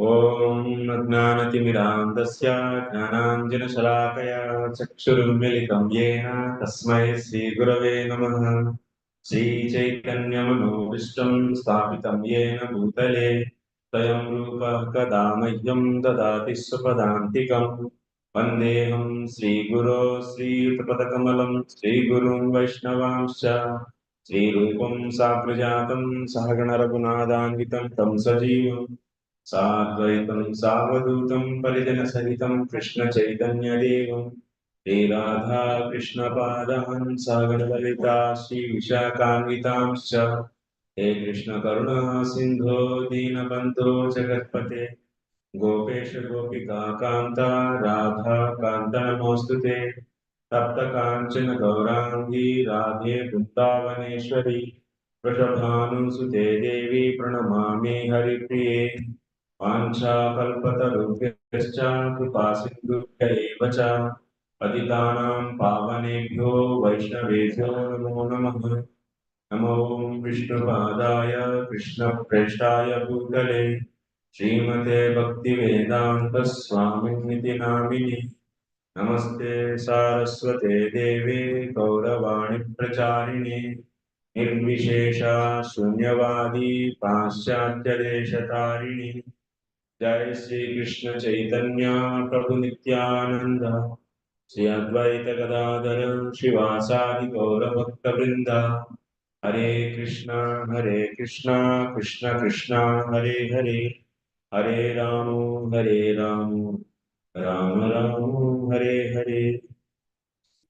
ॐ अज्ञानतिमिरान्धस्य ज्ञानाञ्जनशलाकया चक्षुरुन्मिलितं येन तस्मै श्रीगुरवे नमः। श्रीचैतन्यमनोभीष्टं स्थापितं येन भूतले स्वयं रूपः कदा मह्यं ददाति स्वपदान्तिकम्। वन्देऽहं श्रीगुरो श्रीयुतपदकमलं श्रीगुरुं वैष्णवांश्च श्रीरूपं साग्रजातं सहगणरघुनाथान्वितं तं सजीवम् साद्वैतं सावधूतं परिजनसहितं कृष्णचैतन्यदेवं श्रीराधा कृष्णपादान् सागरललिता श्रीविशाखान्वितांश्च हे कृष्णकरुणा सिन्धो दीनबन्धो जगत्पते गोपेश गोपिका कान्ता राधा कान्त नमोऽस्तुते तप्तकाञ्चन गौराङ्गी राधे वृन्दावनेश्वरी वृषभानुसुते देवी प्रणमामि हरिप्रिये वाञ्छाकल्पतरुभ्यश्च कृपासिन्धुभ्य एव च पतितानां पावनेभ्यो वैष्णवेभ्यो नमो नमः। नमो विष्णुपादाय कृष्णप्रेष्ठाय भूतले श्रीमते भक्तिवेदान्तस्वामिनिति नामिनि नमस्ते सारस्वते देवे गौरवाणी प्रचारिणे निर्विशेषा शून्यवादी पाश्चात्यदेशतारिणी जय श्री कृष्ण चैतन्य प्रभु नित्यानंद श्री अद्वैत गदाधर शिवासादि गौरभक्तवृंद हरे Krishna Krishna Krishna Hare Hare Hare Ram Ram Ram Hare Hare.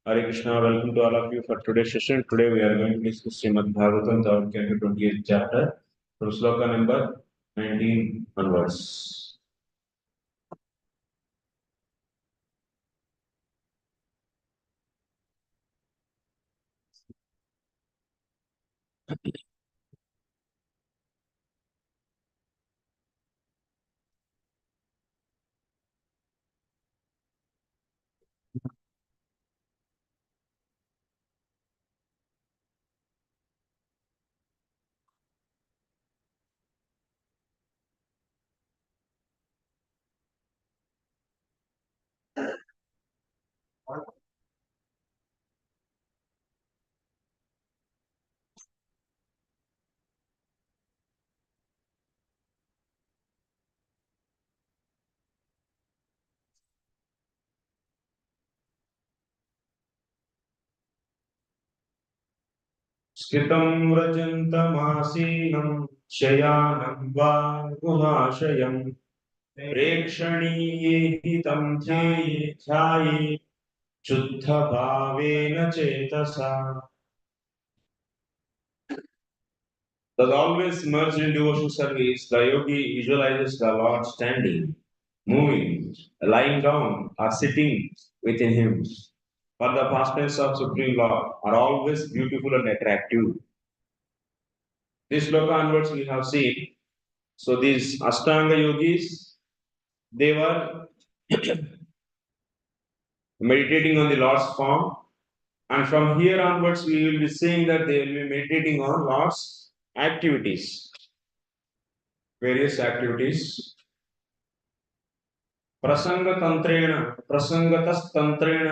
Hare Krishna, welcome to all of you for today's session. Today we are going to discuss Srimad Bhagavatam, third canto, 28th chapter, from sloka number 19 onwards. स्थितं व्रजन्तमासीनं शयानं वा गुहाशयं प्रेक्षणीये हि तं ध्याये शुद्धभावेन चेतसा। Thus always merged in devotional service, the yogi visualizes the Lord standing, moving, lying down, or sitting within him. For the pastimes of Supreme Lord are always beautiful and attractive. This sloka onwards we have seen. So these Ashtanga yogis, they were meditating on the Lord's form, and from here onwards we will be seeing that they will be meditating on Lord's activities, various activities. प्रसंगतंत्रेण प्रसंगतस्तंत्रेण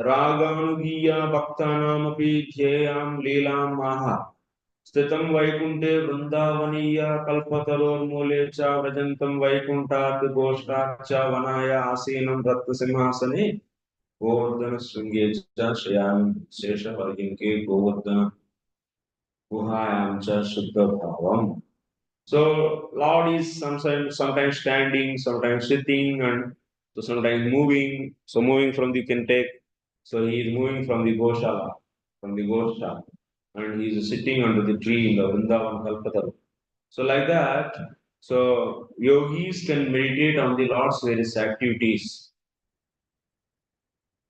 रागानुगीया भक्तानामपि ध्येयां लीलां माह स्थितं वैकुंठे वृंदावनीय कल्पतरोर्मूले च व्रजन्तं वैकुंठात् गोष्ठात् च वनाय आसीनं रत्नसिंहासने गोवर्धन शृंगे च शयामि शेषपर्यङ्के गोवर्धन गुहायां च शुद्धभावम्. So Lord is sometimes standing, sometimes sitting, and so sometimes moving. So moving from the can take. So he is moving from the Goshala, from the Gosha, and he is sitting under the tree in the Vrindavan Kalpataru. So like that, so yogis can meditate on the Lord's various activities.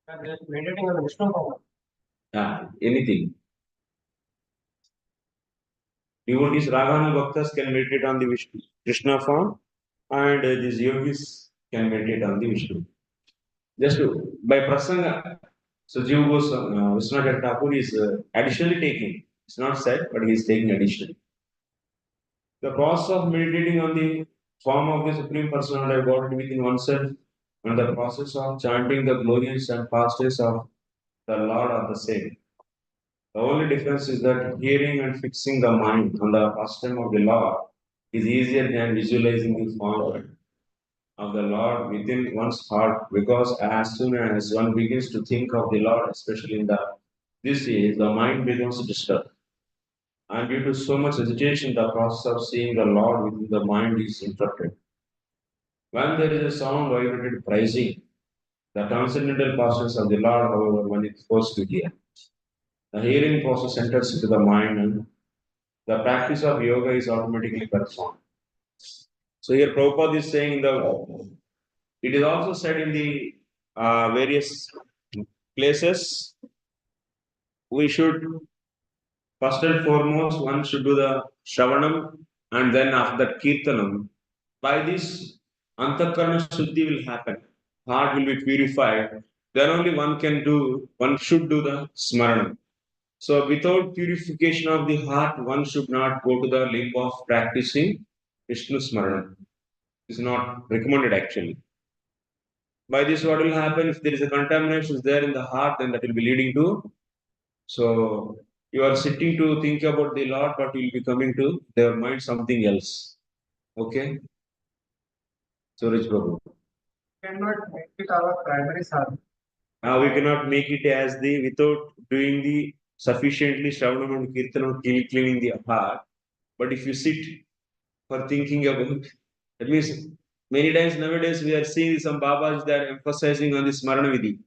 Meditating on the Vishnu form. Yeah, anything. Devotees, Raghanu Bhaktas can meditate on the Vishnu, Krishna form, and these yogis can meditate on the Vishnu. Just by prasanga, so Jiva Goswami, Vishwanath Thakur is additionally taking. It's not said, but he is taking additionally. The process of meditating on the form of the Supreme Personality of Godhead within oneself and the process of chanting the glorious and pastimes of the Lord are the same. The only difference is that hearing and fixing the mind on the pastime of the Lord is easier than visualizing the form of the Lord within one's heart, because as soon as one begins to think of the Lord, especially in the this age, the mind becomes disturbed. And due to so much agitation, the process of seeing the Lord within the mind is interrupted. When there is a sound vibrated praising, the transcendental process of the Lord, however, when it goes to hear. The hearing process enters into the mind and the practice of yoga is automatically performed. So here Prabhupada is saying it is also said in the various places, we should first and foremost, one should do the Shravanam and then after that Kirtanam. By this, Antakarana Shuddhi will happen. Heart will be purified. Then only one should do the Smaranam. So without purification of the heart, one should not go to the limb of practicing Vishnu Smaranam. It's not recommended actually. By this, what will happen if there is a contamination there in the heart, then that will be leading to. So you are sitting to think about the Lord, but you'll be coming to their mind something else. Okay? So Rich Prabhu. Cannot make it our primary sadhana. Now we cannot make it as the without doing the sufficiently Shravanam and Kirtanam cleaning the heart. But if you sit for thinking about, that means many times nowadays we are seeing some Babas that are emphasizing on the Smarana Vidhi.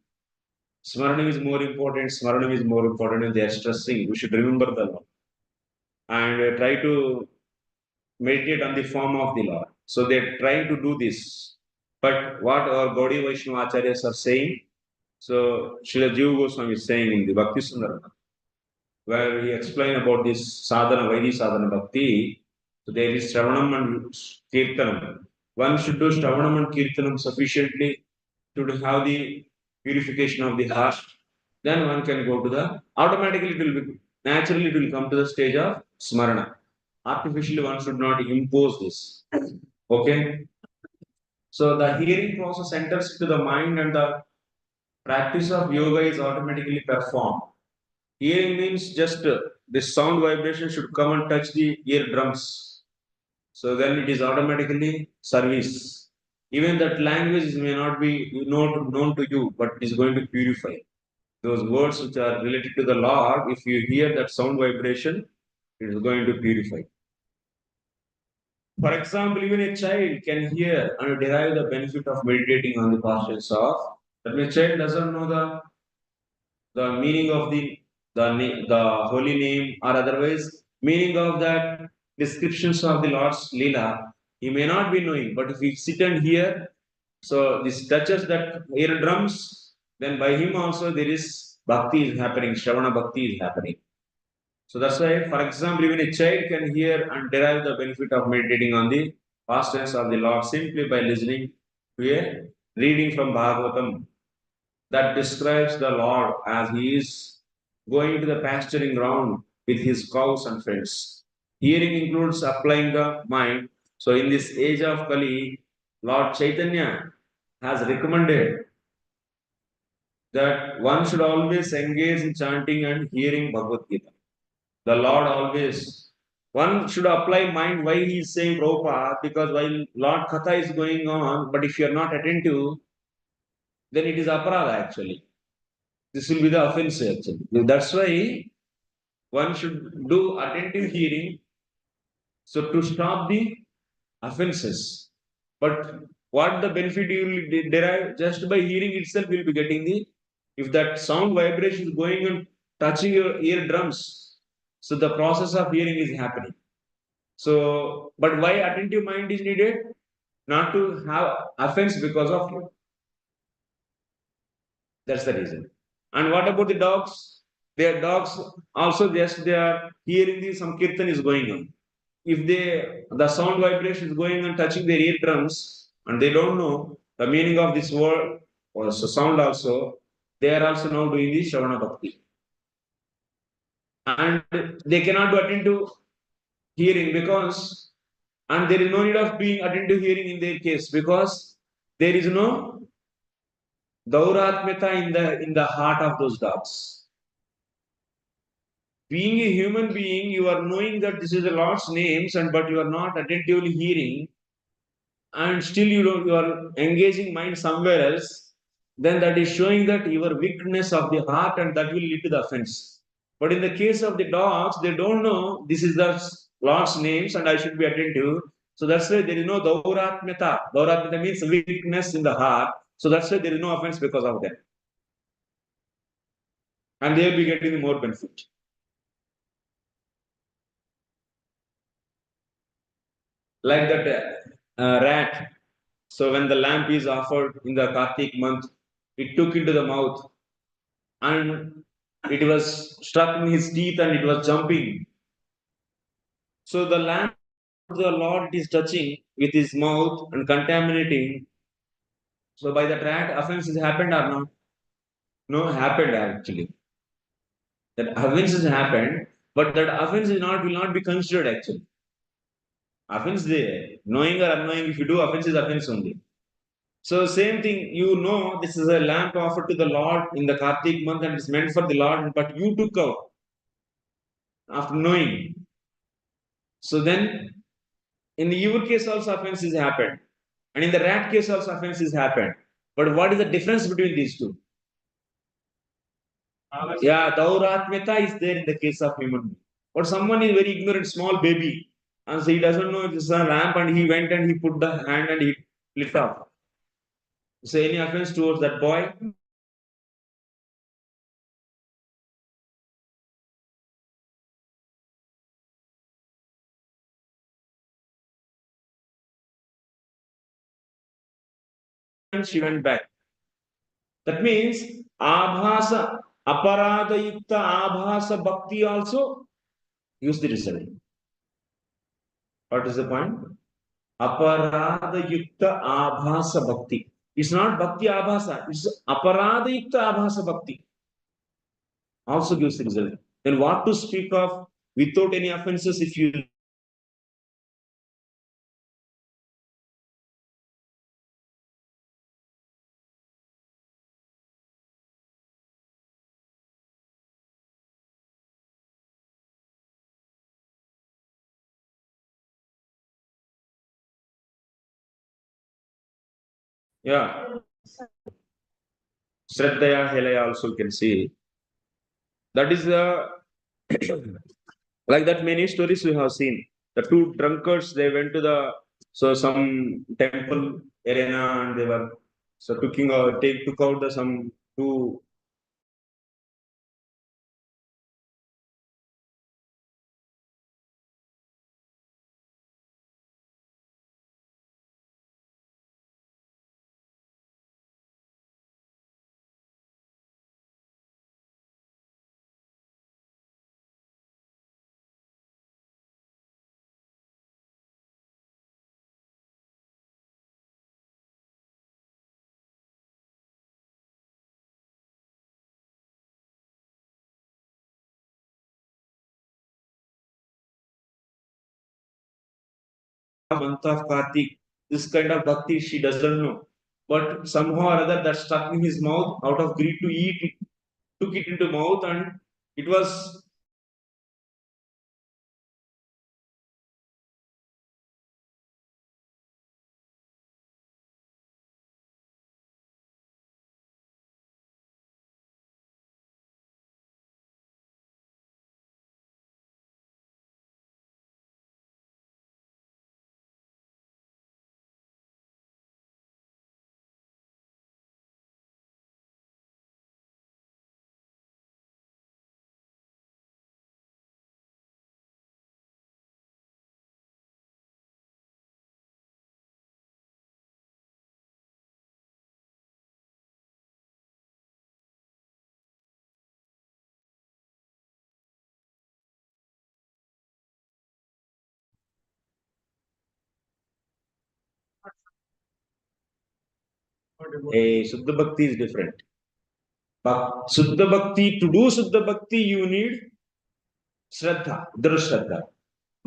Smaranam is more important, Smaranam is more important, and they are stressing. We should remember the Lord and try to meditate on the form of the Lord. So they're trying to do this. But what our Gaudiya Vaishnava Acharyas are saying, so Srila Jiva Goswami is saying in the Bhakti Sundarana, where he explained about this sadhana, Vaidhi sadhana bhakti. So there is Shravanam and Kirtanam. One should do Shravanam and Kirtanam sufficiently to have the purification of the heart. Then one can go to the, automatically it will be, naturally it will come to the stage of Smarana. Artificially one should not impose this. Okay? So the hearing process enters to the mind and the practice of yoga is automatically performed. Hearing means just this sound vibration should come and touch the eardrums. So then it is automatically service. Even that language may not be known to you, but it is going to purify. Those words which are related to the Lord, if you hear that sound vibration, it is going to purify. For example, even a child can hear and derive the benefit of meditating on the pastimes of. That means child doesn't know the meaning of the holy name or otherwise meaning of that descriptions of the Lord's Leela. He may not be knowing, but if he sit and hear, so this touches that eardrums, then by him also there is bhakti is happening, Shravana bhakti is happening. So that's why, for example, even a child can hear and derive the benefit of meditating on the pastimes of the Lord simply by listening to a reading from Bhagavatam that describes the Lord as he is going to the pasturing ground with his cows and friends. Hearing includes applying the mind. So, in this age of Kali, Lord Chaitanya has recommended that one should always engage in chanting and hearing Bhagavad Gita. The Lord always, one should apply mind why he is saying Prabhupada, because while Lord Katha is going on, but if you are not attentive, then it is aparadha actually. This will be the offense actually. That's why one should do attentive hearing. So to stop the offenses. But what the benefit you will derive just by hearing itself will be getting the, if that sound vibration is going and touching your eardrums, so the process of hearing is happening. So, but why attentive mind is needed? Not to have offense because of, that's the reason. And what about the dogs? Their dogs also just they are hearing the some kirtan is going on. If the sound vibration is going and touching their eardrums and they don't know the meaning of this word or sound also, they are also now doing the Shravana Bhakti. And they cannot do attend to hearing because And there is no need of being attentive hearing in their case because there is no Dauratmeta in the heart of those dogs. Being a human being, you are knowing that this is the Lord's names, and but you are not attentively hearing, and still you are engaging mind somewhere else. Then that is showing that your weakness of the heart, and that will lead to the offense. But in the case of the dogs, they don't know this is the Lord's names, and I should be attentive. So that's why there is no Dauratmeta. Dauratmeta means weakness in the heart. So that's why there is no offense because of that. And they will be getting more benefit. Like that rat. So when the lamp is offered in the Kartik month, it took into the mouth and it was stuck in his teeth and it was jumping. So the lamp the Lord is touching with his mouth and contaminating. So by that rat, offense has happened or not? No, happened actually. That offense has happened, but that offense is not will not be considered actually. Offense there, knowing or unknowing, if you do offense is offense only. So same thing, you know, this is a lamp offered to the Lord in the Kartik month and it's meant for the Lord, but you took out after knowing. So then, in the evil case also offense is happened, and in the rat case also offense is happened. But what is the difference between these two? Yeah, Dauratmeta is there in the case of human being. But someone is very ignorant, small baby, and so he doesn't know it is a lamp, and he went and he put the hand and he lit off. So any offense towards that boy? And she went back. That means Abhasa, Aparadayukta Abhasa Bhakti also use the result. What is the point? Aparadayukta Abhasa Bhakti. It's not Bhakti Abhasa, it's Aparadayukta Abhasa Bhakti. Also gives the result. Then what to speak of without any offenses if you yeah. Shraddhaya Helaya also you can see. That is the like that many stories we have seen. The two drunkards they went to the so some temple arena and they were so took out the some two month of Kartik. This kind of bhakti she doesn't know. But somehow or other that stuck in his mouth out of greed to eat it, took it into mouth and it was a Suddha Bhakti is different. But Suddha Bhakti, to do Suddha Bhakti, you need Shraddha, Dhrishraddha.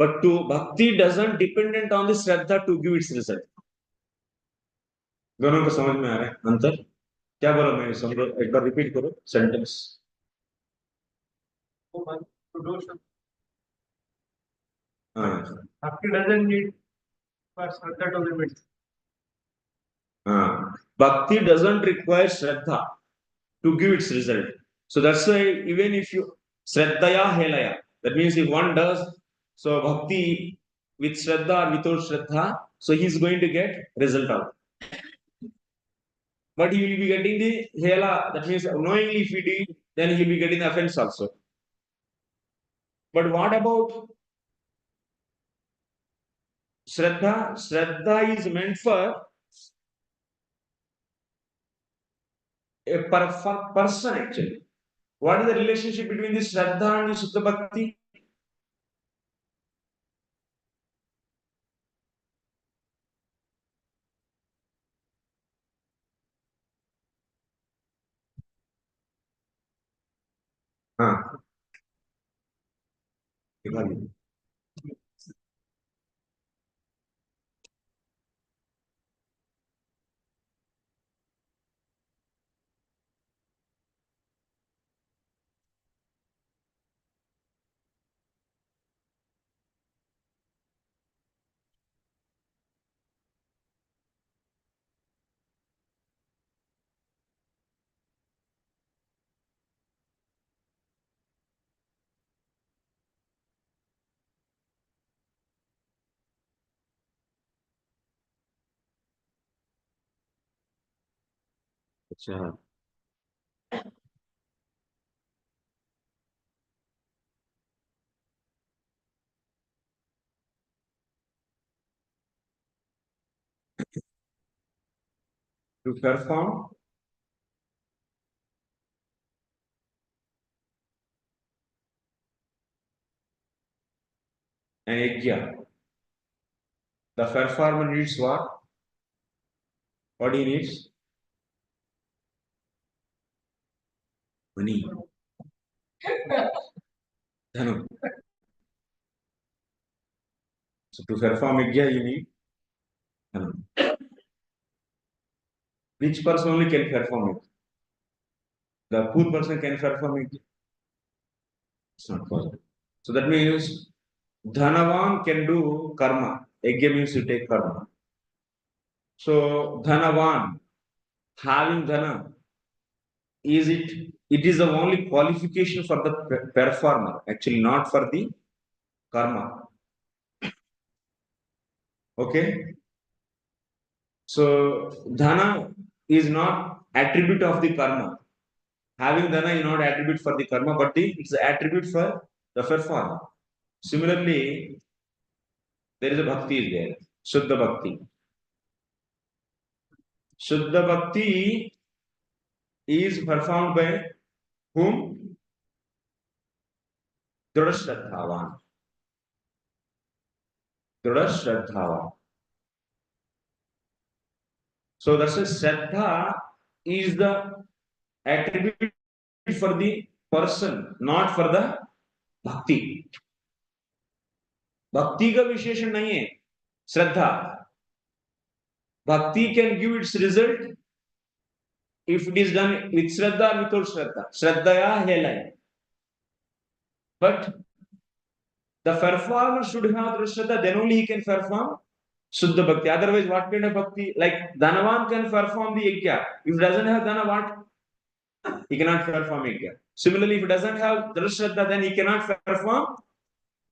But to Bhakti doesn't dependent on the Shraddha to give its result. दोनों को समझ में आ रहा है अंतर? क्या बोला मैं समझो, एक बार रिपीट करो sentence. Bhakti doesn't need for Shraddha to be made. Bhakti doesn't require Shraddha to give its result. So that's why even if you Shraddhaya Helaya, that means if one does so Bhakti with Shraddha or without Shraddha, so he's going to get result out. But he will be getting the Hela, that means knowingly if he did, then he will be getting the offense also. But what about Shraddha? Shraddha is meant for a perfect person actually. What is the relationship between the Shraddha and the Shuddha Bhakti? अच्छा. To perform an yajna, the performer needs what? What he needs? Money. Dhanu. So to perform yajna, you need dhanu. Rich person only can perform it. The poor person can perform it. It's not possible. So that means Dhanavan can do karma. Yajna means you take karma. So Dhanavan, having dhana, it is the only qualification for the performer, actually not for the karma. Okay? So dhana is not attribute of the karma. Having dhana is not attribute for the karma, but it's the attribute for the performer. Similarly, there is a bhakti is there, Shuddha Bhakti. Shuddha Bhakti is performed by whom? Dhrudha Shraddhavan. Dhrudha Shraddhavan. So that's a Shraddha is the attribute for the person, not for the bhakti. Bhakti का विशेषण नहीं है श्रद्धा. Bhakti can give its result if it is done with Shraddha or without Shraddha. Shraddhaya helaya. But the performer should have Shraddha, then only he can perform Shuddha Bhakti. Otherwise, what kind of Bhakti? Like Dhanavan can perform the yajna. If he doesn't have Dhana, what? He cannot perform yajna. Similarly, if he doesn't have Shraddha, then he cannot perform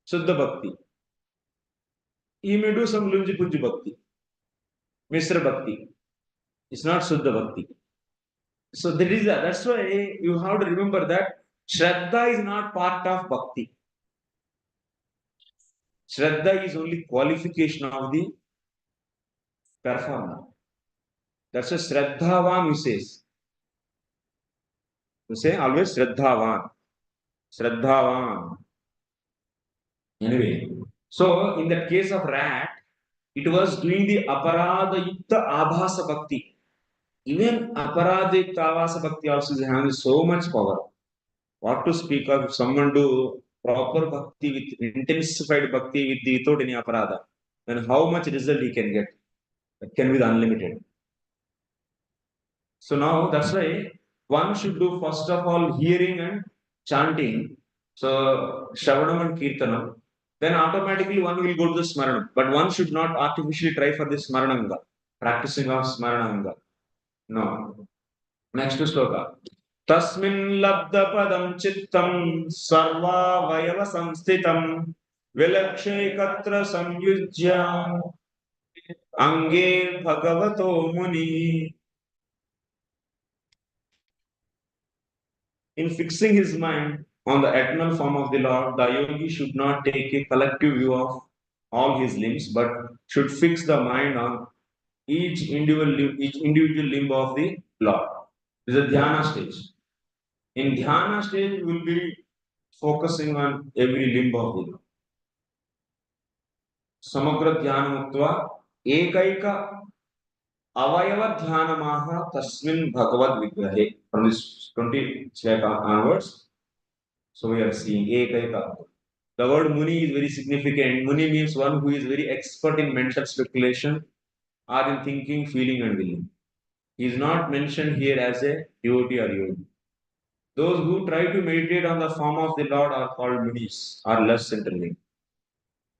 Shuddha Bhakti. He may do some Lunji Punji Bhakti, Mishra Bhakti. It's not Shuddha Bhakti. So that's why you have to remember that Shraddha is not part of Bhakti. Shraddha is only qualification of the performer. That's a Shraddhavan, you say. You say always Shraddhavan. Shraddhavan. Anyway, so in the case of rat, it was doing the Aparada Yukta Abhasa Bhakti. Even Aparada Yukta Abhasa Bhakti also is having so much power. What to speak of if someone do proper bhakti with intensified bhakti without any aparada, then how much result he can get? That can be the unlimited. So now that's why one should do first of all hearing and chanting. So Shravanam and Kirtanam. Then automatically one will go to the Smaranam. But one should not artificially try for this Smarananga, practicing of Smarananga. No. Next sloka. Tasmin labda padam chittam sarva vayava samsthitam vilakshaikatra samyujya ange bhagavato muni. In fixing his mind on the eternal form of the Lord, the yogi should not take a collective view of all his limbs, but should fix the mind on each individual limb of the Lord. This is a dhyana stage. In dhyana stage, we will be focusing on every limb of the Lord. Samagra dhyana muktva ekaika avayava dhyanamaha tasmin bhagavad vigrahe. From this 20 chapter onwards, so we are seeing ekaika. The word Muni is very significant. Muni means one who is very expert in mental speculation or in thinking, feeling, and willing. He is not mentioned here as a devotee or yogi. Those who try to meditate on the form of the Lord are called Munis, are less interlinked.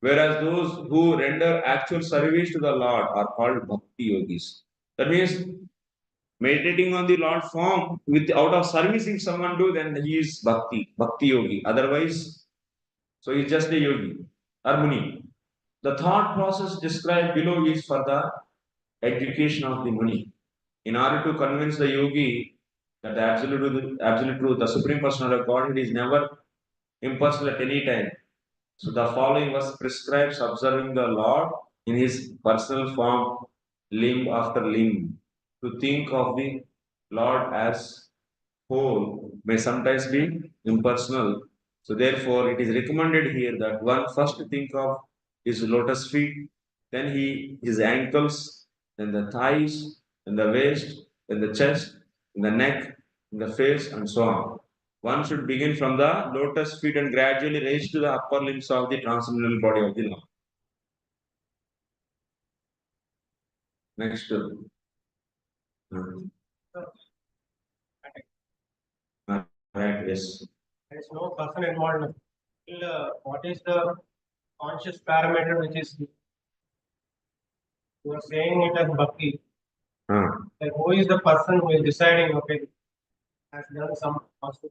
Whereas those who render actual service to the Lord are called Bhakti yogis. That means meditating on the Lord form with out of service if someone do, then he is Bhakti yogi. Otherwise, so he's just a yogi or Muni. The thought process described below is for the education of the Muni. In order to convince the yogi that the absolute truth, the Supreme Personality of Godhead is never impersonal at any time. So the following was prescribes observing the Lord in his personal form, limb after limb. To think of the Lord as whole may sometimes be impersonal. So therefore, it is recommended here that one first think of his lotus feet, then his ankles, then the thighs, then the waist, then the chest, then the neck, then the face, and so on. One should begin from the lotus feet and gradually raise to the upper limbs of the transcendental body of the Lord. Next. Right, yes. There is no person involved. What is the conscious parameter which is you are saying it as bhakti? Like who is the person who is deciding? Okay, has done some conscious.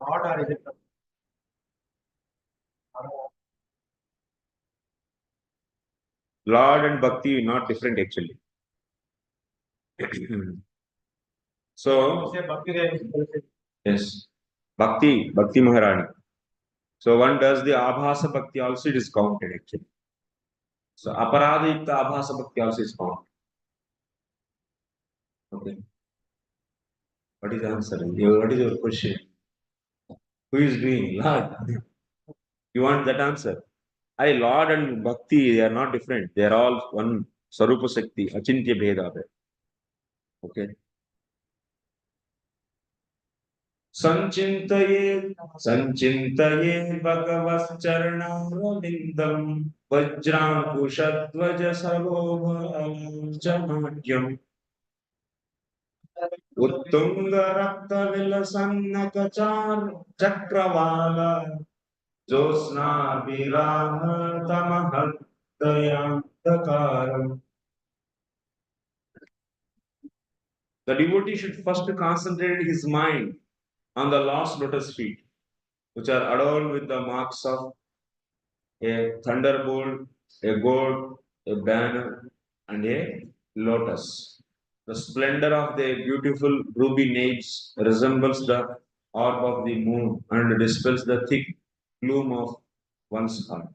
Not or is it? Lord and Bhakti are not different actually. So, Say bhakti there is yes, Bhakti Maharani. So one does the Abhasa Bhakti also, it is counted actually. So Aparadayukta Abhasa Bhakti also is counted. Okay. What is the answer? What is your question? Who is doing? Lord. You want that answer? Lord and Bhakti, they are not different. They are all one Sarupa Shakti, Achintya Bheda. Okay. संचिन्तये भगवश्चरणारविन्दम् वज्राङ्कुशध्वज सरोजमाढ्यम् उत्तुङ्गरक्तविलसन्नकचार Chakrawal ज्योत्स्नाभिराहतमहृदयान्तकारम्. The devotee should first concentrate his mind on the Lord's lotus feet, which are adorned with the marks of a thunderbolt, a goat, a banner, and a lotus. The splendor of their beautiful ruby nails resembles the orb of the moon and dispels the thick gloom of one's heart.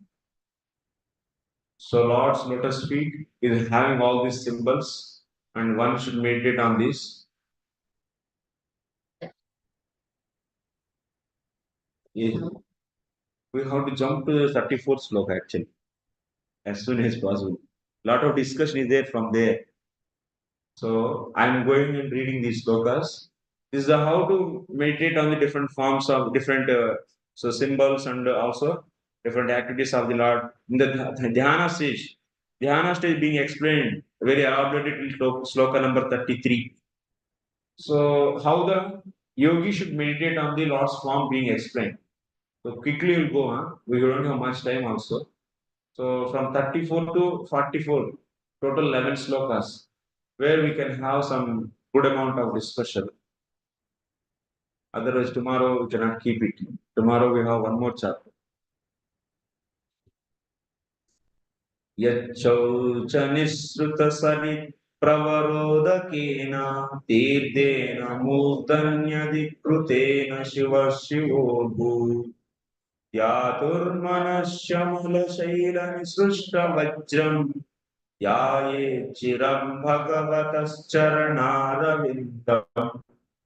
So, Lord's lotus feet is having all these symbols, and one should meditate on this. We have to jump to the 34th sloka actually as soon as possible. Lot of discussion is there from there. So I'm going and reading these slokas. This is how to meditate on the different forms of different symbols and also different activities of the Lord. In the dhyana stage being explained very elaborated in sloka number 33. So how the yogi should meditate on the Lord's form being explained. So quickly we'll go on. We don't have much time also. So from 34 to 44, total 11 slokas, where we can have some good amount of discussion. Otherwise, tomorrow we cannot keep it. Tomorrow we have one more chapter. यच्छौच निःसृतसरि प्रवरोदकेन तीर्थेन मूर्धन्यधिकृतेन शिवः शिवो भूत् यातुर्मनश्यमलशैलनिसृष्टवज्रम् याये चिरं भगवतश्चरणारविन्दम्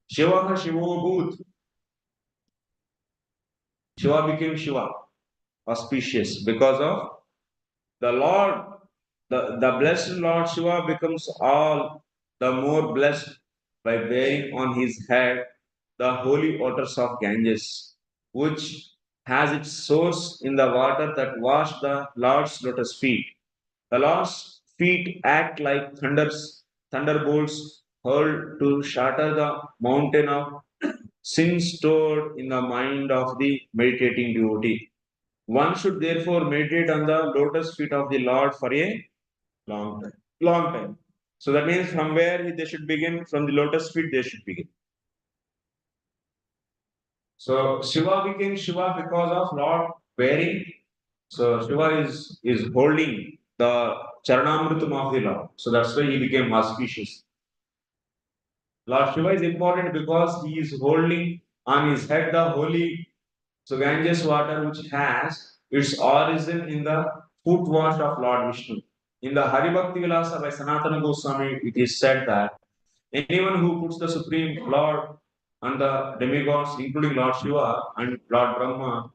Shiva Shivo Bhut. Shiva became Shiva, auspicious, because of the Lord, the blessed Lord Shiva becomes all the more blessed by bearing on his head the holy waters of Ganges, which has its source in the water that washed the Lord's lotus feet. The Lord's feet act like thunderbolts hurled to shatter the mountain of sin stored in the mind of the meditating devotee. One should therefore meditate on the lotus feet of the Lord for a long time. Long time. So that means from where they should begin, from the lotus feet they should begin. So Shiva became Shiva because of Lord wearing. So Shiva is holding the Charanamritam of the Lord. So that's why he became auspicious. Lord Shiva is important because he is holding on his head the holy so Ganges water, which has its origin in the foot wash of Lord Vishnu. In the Haribhakti Vilasa by Sanatana Goswami, it is said that anyone who puts the Supreme Lord and the demigods, including Lord Shiva and Lord Brahma,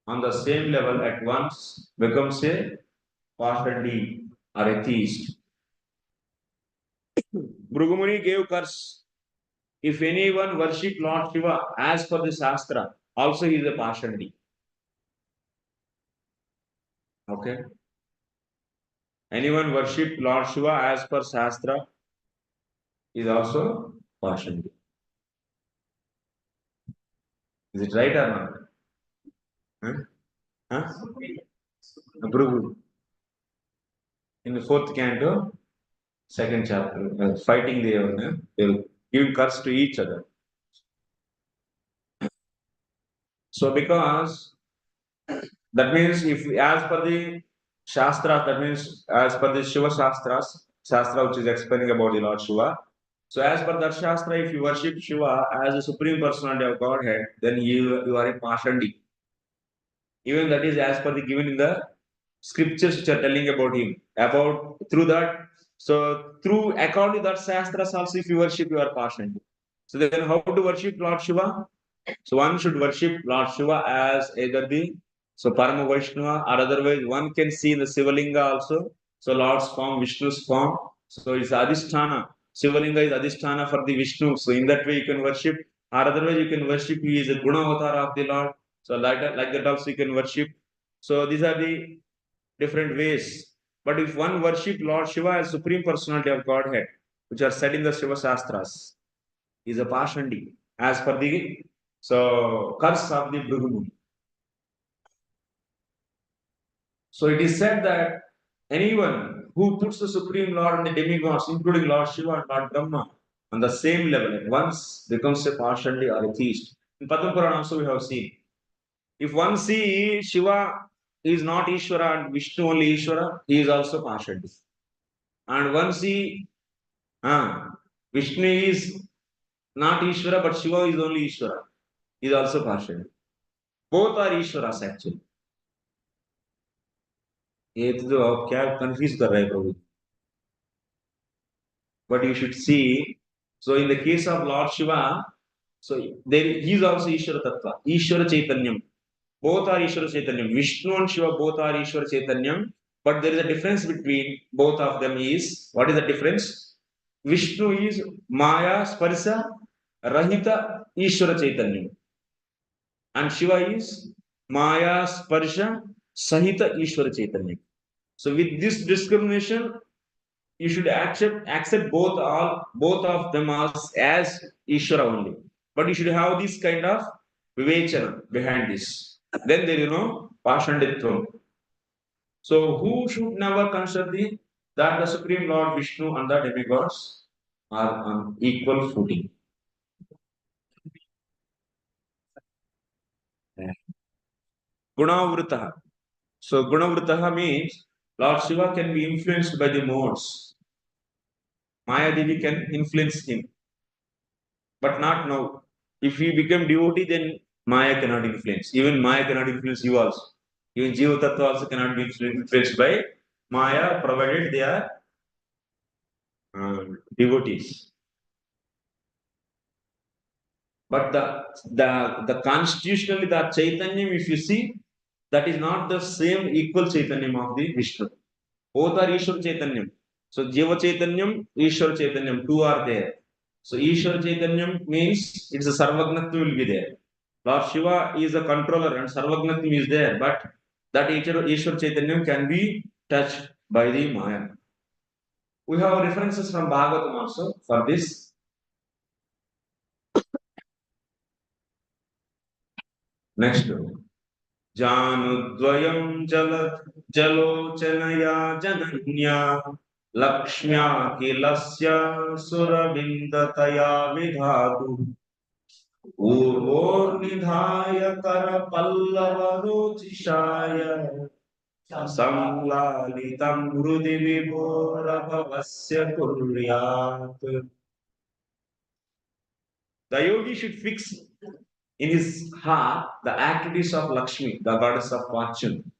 on the same level at once becomes a Pashandi or a theist. Bhrugumuni gave curse. If anyone worship Lord Shiva as per the Shastra, also he is a Pashandi. Okay. Anyone worship Lord Shiva as per Shastra is also Pashandi. Is it right or not? Huh? Bhrugu. In the fourth canto, second chapter, fighting they will give curse to each other. So because that means if as per the Shastra, that means as per the Shiva Shastras, Shastra which is explaining about the Lord Shiva. So as per that Shastra, if you worship Shiva as a supreme personality of Godhead, then you are a Pashandi. Even that is as per the given in the scriptures which are telling about him. About through that, so through according to that Shastras also, if you worship, you are Pashandi. So then how to worship Lord Shiva? So one should worship Lord Shiva as either the so Parama Vaishnava or otherwise one can see in the Sivalinga also. So Lord's form, Vishnu's form. So it's Adhisthana. Sivalinga is Adhisthana for the Vishnu. So in that way you can worship. Or otherwise you can worship. He is a Guna avatar of the Lord. So like that also you can worship. So these are the different ways. But if one worship Lord Shiva as Supreme Personality of Godhead, which are said in the Shiva Shastras, is a Pashandi as per the so curse of the Bhrigu. So it is said that anyone who puts the Supreme Lord and the demigods, including Lord Shiva and Lord Brahma, on the same level at once becomes a Pashandi or a theist. In Padma Purana also we have seen. If one see Shiva is not Ishvara and Vishnu only Ishvara, he is also Pashandi. And one see Vishnu is not Ishvara but Shiva is only Ishvara, he is also Pashandi. Both are Ishvaras actually. ये तो आप क्या confuse कर रहे हैं प्रभु but you should see so in the case of Lord Shiva so there he is also Ishvara Tattva Ishvara Chaitanyam both are Ishvara Chaitanyam Vishnu and Shiva both are Ishvara Chaitanyam but there is a difference between both of them is what is the difference Vishnu is Maya Sparsa Rahita Ishvara Chaitanya. And Shiva is Maya Sparsha Sahita Ishvara Chaitanya. So with this discrimination, you should accept both of them as Ishvara only. But you should have this kind of vivechana behind this. Then there is no Pashanditvam. So who should never consider that the Supreme Lord Vishnu and the demigods are on equal footing. Gunavritaha. So Gunavritaha means Lord Shiva can be influenced by the modes. Maya Devi can influence him, but not now. If he become devotee, then Maya cannot influence. Even Maya cannot influence you also. Even Jiva Tattva also cannot be influenced by Maya, provided they are devotees. But the constitutionally the Chaitanyam, if you see, that is not the same equal Chaitanyam of the Vishnu. Both are Ishwar Chaitanyam. So Jiva Chaitanyam, Ishwar Chaitanyam, two are there. So Ishwar Chaitanyam means it's a Sarvagnatva will be there. Lord Shiva is a controller and Sarvagnatva is there, but that Ishwar Chaitanyam can be touched by the Maya. We have references from Bhagavatam also for this. Next. जानुद्वयं जलोचनया जनन्या लक्ष्म्या किलस्य सुरविन्दतया विधातु ऊर्वोर्निधाय करपल्लवरोचिषाय संलालितं हृदि विभोरभवस्य कुर्यात्. The yogi should fix in his heart the activities of Lakshmi, the goddess of fortune,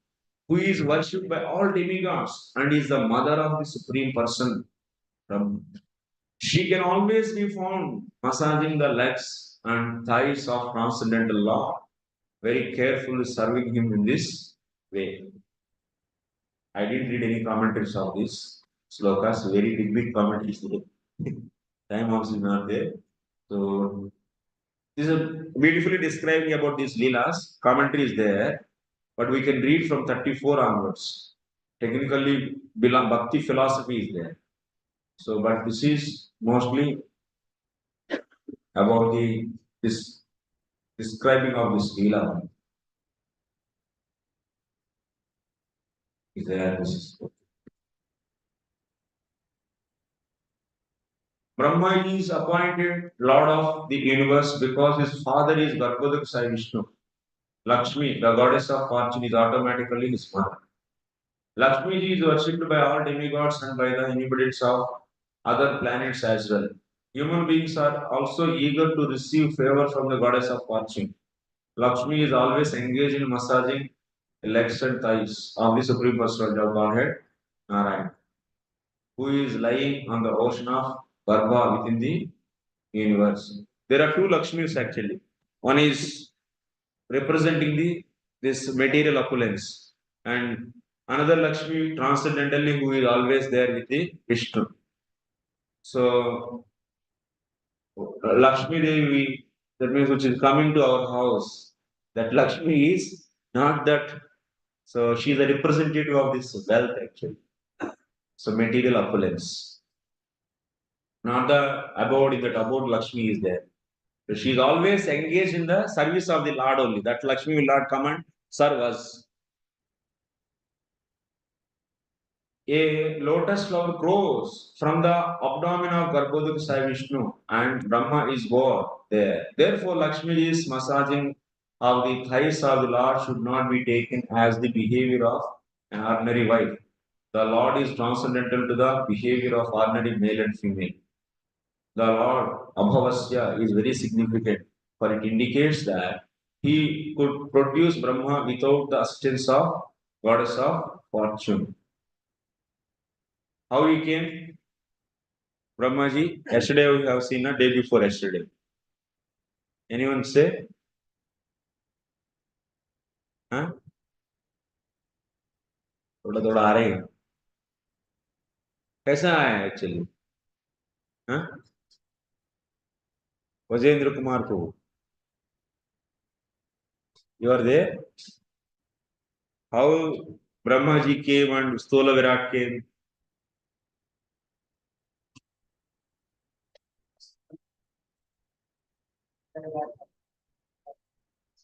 who is worshipped by all demigods and is the mother of the Supreme Person. She can always be found massaging the legs and thighs of Transcendental Lord, very carefully serving him in this way. I didn't read any commentaries of this slokas, very big commentaries. Time also is not there. So this is beautifully describing about these leelas. Commentary is there, but we can read from 34 onwards. Technically, Bhakti philosophy is there. So, but this is mostly about this describing of this leela. Is there? This is Brahma is appointed Lord of the universe because his father is Garbhodak Sai Vishnu. Lakshmi, the goddess of fortune, is automatically his mother. Lakshmi is worshipped by all demigods and by the inhabitants of other planets as well. Human beings are also eager to receive favor from the goddess of fortune. Lakshmi is always engaged in massaging the legs and thighs of the Supreme Personality of Godhead, Narayan, who is lying on the ocean of Garbha within the universe. There are two Lakshmis actually. One is representing this material opulence, and another Lakshmi transcendentally who is always there with the Vishnu. So Lakshmi Devi, that means which is coming to our house. That Lakshmi is not that. So she is a representative of this wealth actually. So material opulence. Not the abode, that abode Lakshmi is there. So she is always engaged in the service of the Lord only. That Lakshmi will not come and serve us. A lotus flower grows from the abdomen of Garbhodak Sai Vishnu and Brahma is born there. Therefore, Lakshmi's massaging of the thighs of the Lord should not be taken as the behavior of an ordinary wife. The Lord is transcendental to the behavior of ordinary male and female. The Lord Abhavasya is very significant, for it indicates that he could produce Brahma without the assistance of goddess of fortune. How he came? Brahmaji, yesterday we have seen a day before yesterday. Anyone say? Huh? थोड़ा आ रहे हैं कैसा है actually Vajendra Kumar Prabhu. You are there? How Brahmaji came and Stola Virat came?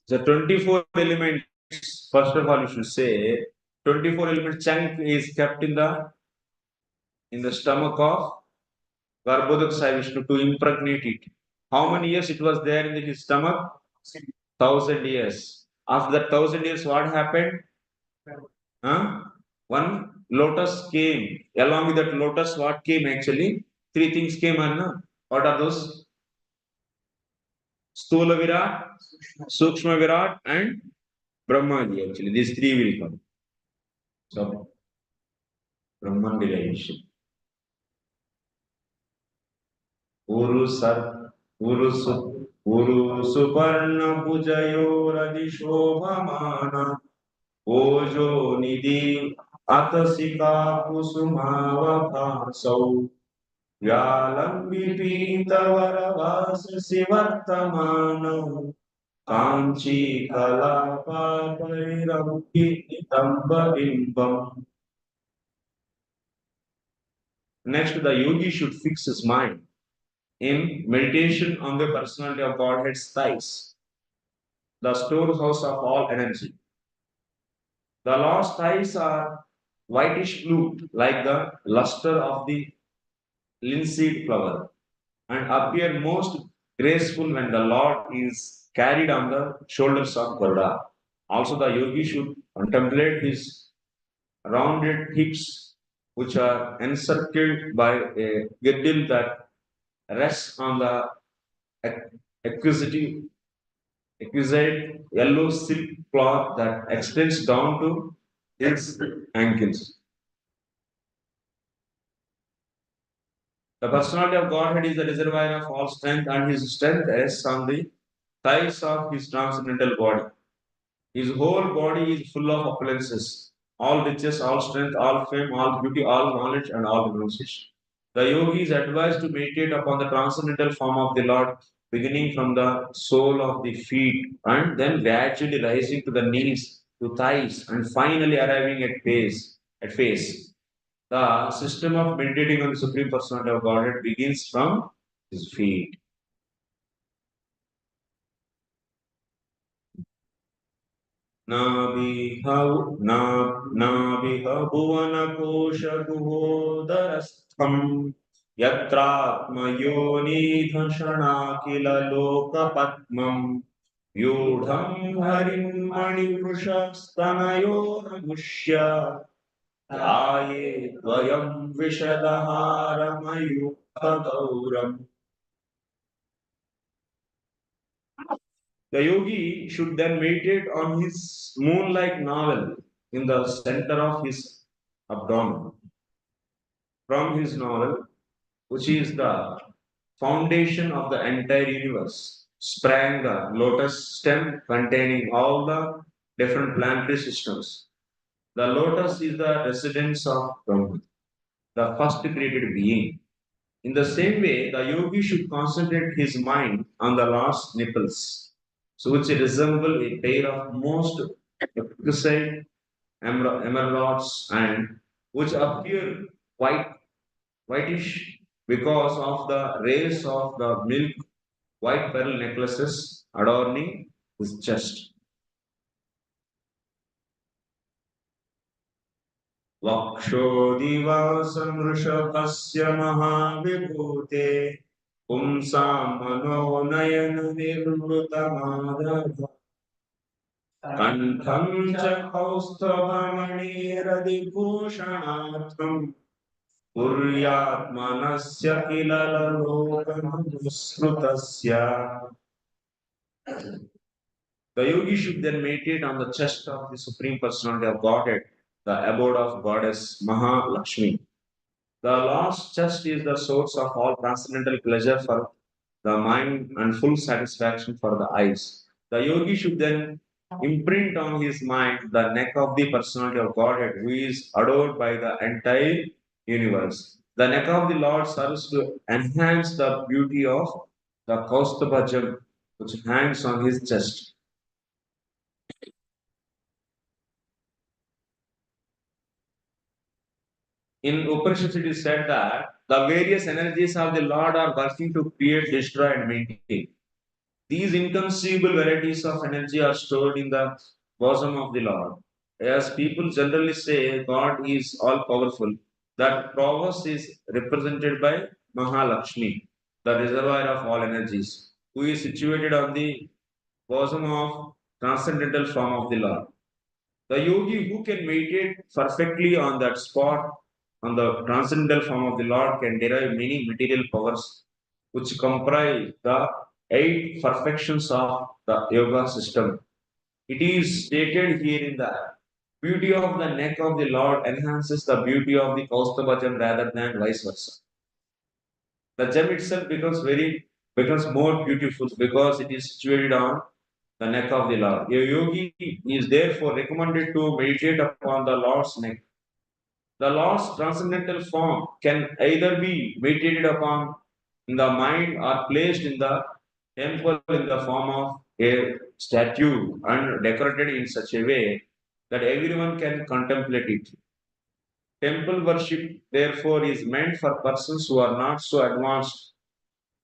The 24 elements, first of all, you should say 24 element chunk is kept in the stomach of Garbhodak Sai Vishnu to impregnate it. How many years it was there in his stomach? 1,000 years. After that 1,000 years, what happened? Huh? One lotus came. Along with that lotus, what came actually? Three things came, Anna. What are those? Stula Virat, Sukshma Virat, and Brahmaji. Actually, these three will come. So, Brahman derivation. Uru Sat, Uru Suparna Bhujayora Ojo Nidhi Atasika Kusumavabhasau Vyalambipitavaravasu Sivartamanam Kanchi Kalapapairamkitambarimbam. Next, the yogi should fix his mind in meditation on the personality of Godhead's thighs, the storehouse of all energy. The Lord's thighs are whitish blue, like the luster of the linseed flower, and appear most graceful when the Lord is carried on the shoulders of Garuda. Also, the yogi should contemplate his rounded hips, which are encircled by a girdle that rests on the exquisite, exquisite yellow silk cloth that extends down to his ankles. The personality of Godhead is the reservoir of all strength, and his strength rests on the thighs of his transcendental body. His whole body is full of opulences, all riches, all strength, all fame, all beauty, all knowledge, and all renunciation. The yogi is advised to meditate upon the transcendental form of the Lord, beginning from the sole of the feet and then gradually rising to the knees, to thighs, and finally arriving at face. The system of meditating on the Supreme Personality of Godhead begins from his feet. Nabhihabhuvanakoshaguhodarastham yatratmayonidhashana kila lokapatmam yudham harim manivrushastanayoragushya yaye dvayam vishadaharamyukagauram. The yogi should then meditate on his moon-like navel in the center of his abdomen. From his navel, which is the foundation of the entire universe, sprang the lotus stem containing all the different planetary systems. The lotus is the residence of Brahma, the first created being. In the same way, the yogi should concentrate his mind on the Lord's nipples, so which resemble a pair of most exquisite emeralds and which appear whitish because of the rays of the milk white pearl necklaces adorning his chest. Vakshodivasan Rishabhasya Mahavibhute Pumsam Manonayan Nirvృతమాధవ Kantham cha Kaustubhamani Radibhushanartham Puryatmanasya Kilalalokamadusrutasya. The yogi should then meditate on the chest of the Supreme Personality of Godhead, the abode of Goddess Mahalakshmi. The Lord's chest is the source of all transcendental pleasure for the mind and full satisfaction for the eyes. The yogi should then imprint on his mind the neck of the personality of Godhead, who is adored by the entire universe. The neck of the Lord serves to enhance the beauty of the Kaustubha which hangs on his chest. In Upanishad, it is said that the various energies of the Lord are working to create, destroy, and maintain. These inconceivable varieties of energy are stored in the bosom of the Lord. As people generally say, God is all powerful. That prowess is represented by Mahalakshmi, the reservoir of all energies, who is situated on the bosom of transcendental form of the Lord. The yogi who can meditate perfectly on that spot, on the transcendental form of the Lord, can derive many material powers which comprise the eight perfections of the yoga system. It is stated here in the beauty of the neck of the Lord enhances the beauty of the Kaustubha gem rather than vice versa. The gem itself becomes more beautiful because it is situated on the neck of the Lord. A yogi is therefore recommended to meditate upon the Lord's neck. The Lord's transcendental form can either be meditated upon in the mind or placed in the temple in the form of a statue and decorated in such a way that everyone can contemplate it. Temple worship, therefore, is meant for persons who are not so advanced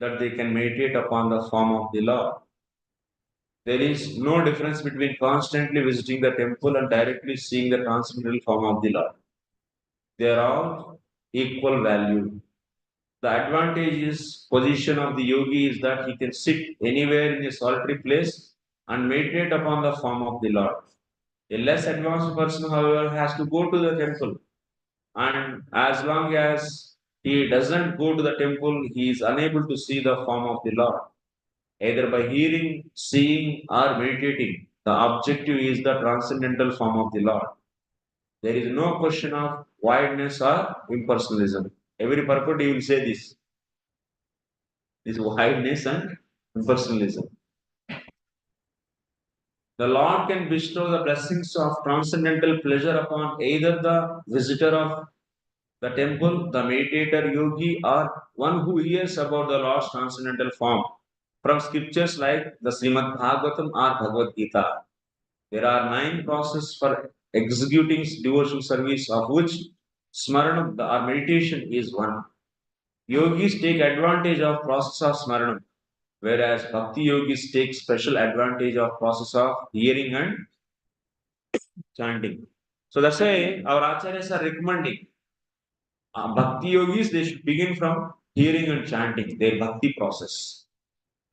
that they can meditate upon the form of the Lord. There is no difference between constantly visiting the temple and directly seeing the transcendental form of the Lord. They are all equal value. The advantage is position of the yogi is that he can sit anywhere in a solitary place and meditate upon the form of the Lord. A less advanced person, however, has to go to the temple, and as long as he doesn't go to the temple, he is unable to see the form of the Lord, either by hearing, seeing, or meditating. The objective is the transcendental form of the Lord. There is no question of wideness or impersonalism. Every purport he will say this wideness and impersonalism. The Lord can bestow the blessings of transcendental pleasure upon either the visitor of the temple, the meditator yogi, or one who hears about the Lord's transcendental form from scriptures like the Srimad Bhagavatam or Bhagavad Gita. There are 9 processes for executing devotional service, of which smaranam or meditation is one. Yogis take advantage of process of smaranam, whereas bhakti yogis take special advantage of process of hearing and chanting. So that's why our acharyas are recommending bhakti yogis they should begin from hearing and chanting their bhakti process,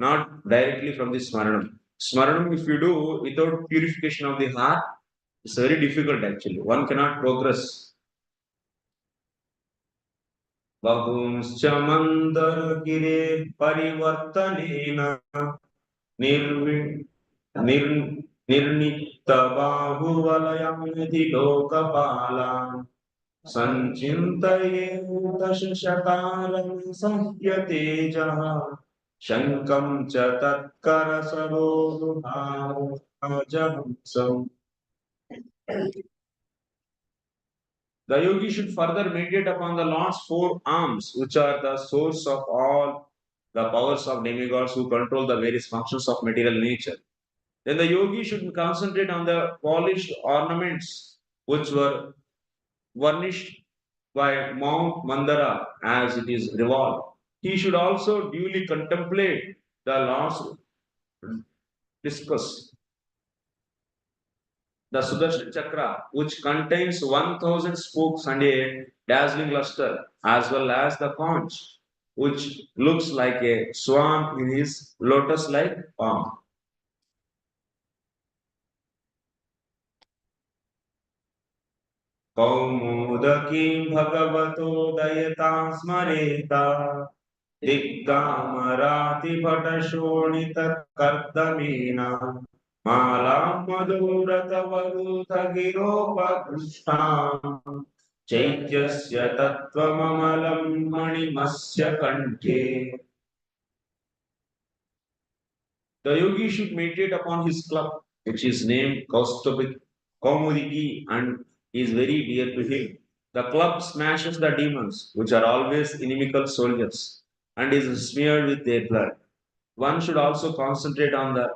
not directly from the smaranam. Smaranam, if you do without purification of the heart, it's very difficult actually. One cannot progress. Bahumscha mandargire parivartanena nirvi nir nirnittabahuvalayamidhi lokapalam sanchintayet dashashakalam sahyatejaha shankam cha tatkarasaroruhajahumsam. The yogi should further meditate upon the Lord's 4 arms, which are the source of all the powers of demigods who control the various functions of material nature. Then the yogi should concentrate on the polished ornaments which were varnished by Mount Mandara as it is revolved. He should also duly contemplate the Lord's discus, the Sudarshan Chakra, which contains 1000 spokes and a dazzling luster, as well as the conch, which looks like a swan in his lotus like palm. Kaumudaki Bhagavato Dayata Smareta Dikkamarati Patashonita Kardamina Malam Madhurata Vaduta Giropa Krishtam Chaityasya Tatvamamalam Manimasya Kanthe. The yogi should meditate upon his club, which is named Kaumudiki and is very dear to him. The club smashes the demons, which are always inimical soldiers, and is smeared with their blood. One should also concentrate on the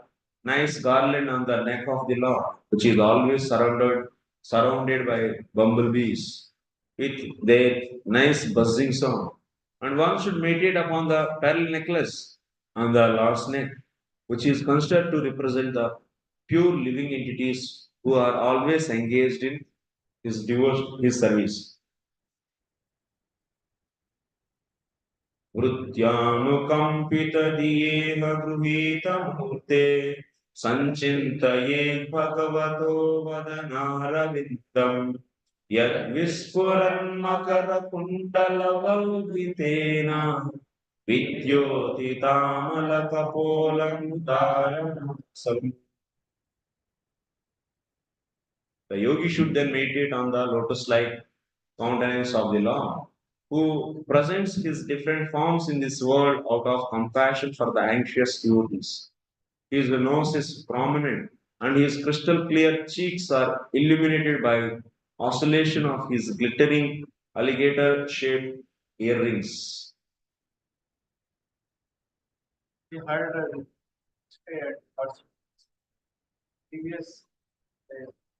nice garland on the neck of the Lord, which is always surrounded by bumblebees with their nice buzzing sound. And one should meditate upon the pearl necklace on the Lord's neck, which is considered to represent the pure living entities who are always engaged in his devotion, his service. वृत्यानुकम्पितधियेह गृहीतमूर्ते सञ्चिन्तये भगवतो वदनारविन्दम् यद्विस्फुरन्मकरकुण्डलवल्गितेन विद्योतितामलकपोलमुदारसम्. The yogi should then meditate on the lotus-like countenance of the Lord, who presents his different forms in this world out of compassion for the anxious devotees. His nose is prominent, and his crystal clear cheeks are illuminated by oscillation of his glittering alligator-shaped earrings. We heard previous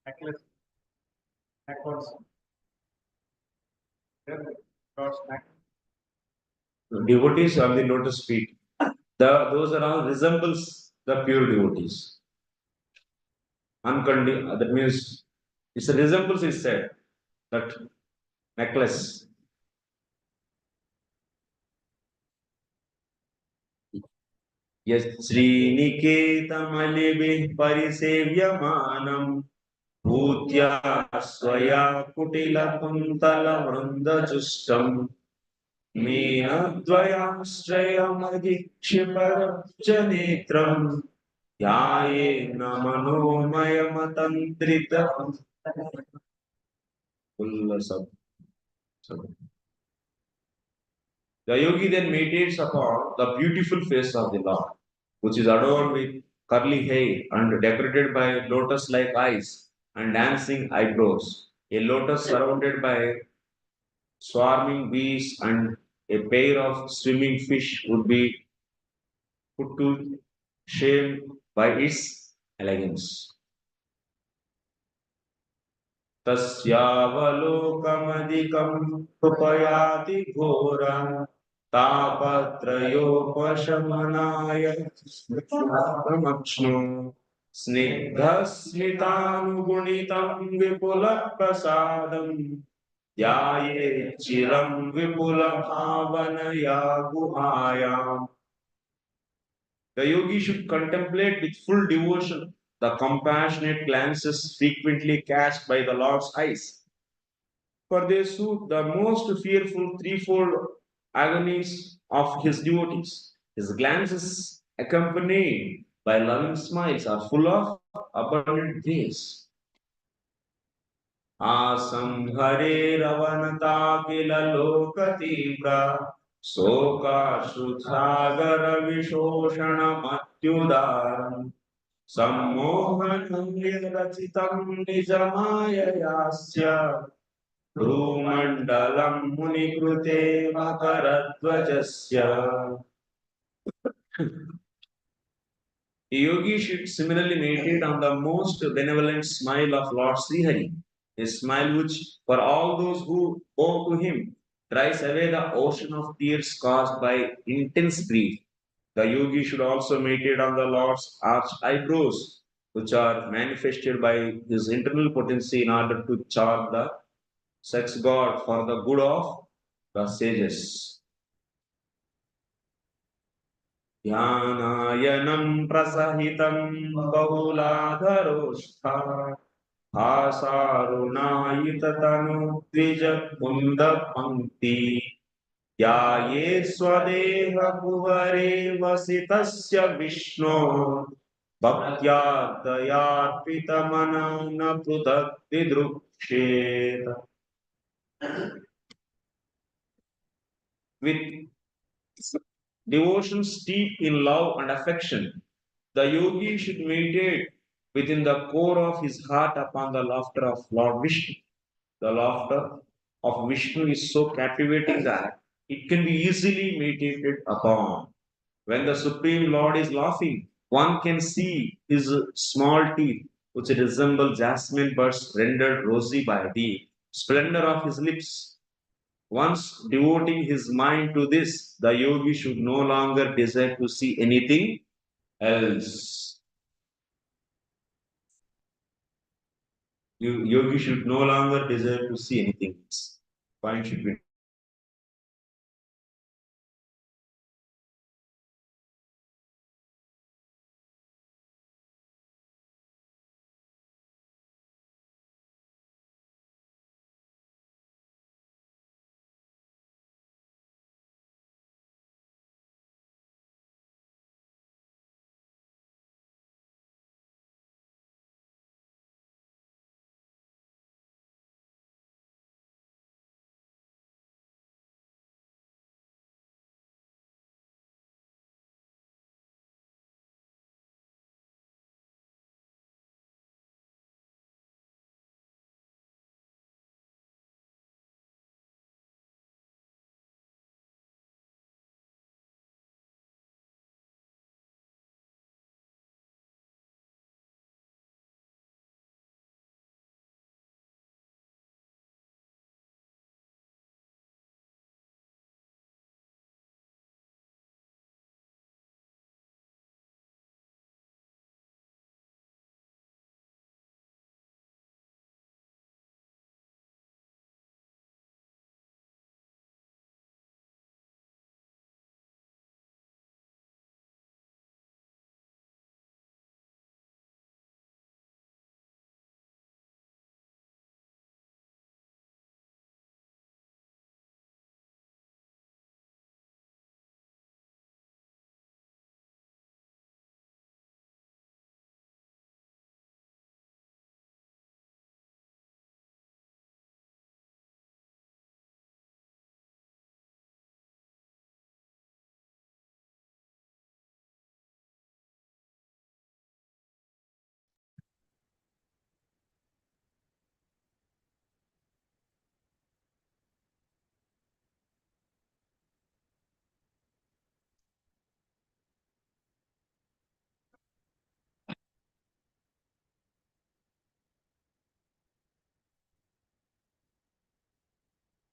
necklace backwards. Cross back. Devotees on the lotus feet. Those are all resembles the pure devotees. That means it's a resembles is said that necklace. Yes, Sriniketamaliभिः परिसेव्यमानम् भूत्या स्वया कुटिलकुन्तलवृन्दजुष्टम् मीनद्वयाश्रयमधिक्षिपरश्च नेत्रम् ध्यायेन मनोमयमतन्द्रितम्. The yogi then meditates upon the beautiful face of the Lord, which is adorned with curly hair and decorated by lotus-like eyes and dancing eyebrows. A lotus surrounded by swarming bees and a pair of swimming fish would be put to shame by its elegance. तस्यावलोकमधिकम् उपयाति घोरम् तापत्रयोपशमनाय स्मक्ष्णु स्निग्धस्मितानुगुणितं विपुलप्रसादम् ध्यायेत् चिरं विपुलभावनया गुहायाम्. The yogi should contemplate with full devotion the compassionate glances frequently cast by the Lord's eyes, for they soothe the most fearful threefold agonies of his devotees. His glances, accompanied by loving smiles, are full of abundant grace. आसंहरेरवनता किल लोकतीव्रा शोकाश्रुसागरविशोषणमत्युदारम् सम्मोहनं विरचितं निजमाययास्य भ्रूमण्डलं मुनिकृते मकरध्वजस्य. The yogi should similarly meditate on the most benevolent smile of Lord Srihari, a smile which, for all those who bow to him, dries away the ocean of tears caused by intense grief. The yogi should also meditate on the Lord's arched eyebrows, which are manifested by his internal potency in order to charm the sex god for the good of the sages. ध्यानायनं प्रसहितं बहुलाधरोष्ठा भासारुणायिततनु द्विजकुन्दपङ्क्ति ध्याये स्वदेहकुहरे वसितस्य विष्णो भक्त्या दयार्पितमना न पृथक् दिदृक्षेत्. With devotion steeped in love and affection, the yogi should meditate within the core of his heart upon the laughter of Lord Vishnu. The laughter of Vishnu is so captivating that it can be easily meditated upon. When the Supreme Lord is laughing, one can see his small teeth, which resemble jasmine buds rendered rosy by the splendor of his lips. Once devoting his mind to this, the yogi should no longer desire to see anything else. Yogi should no longer desire to see anything else. Point should be.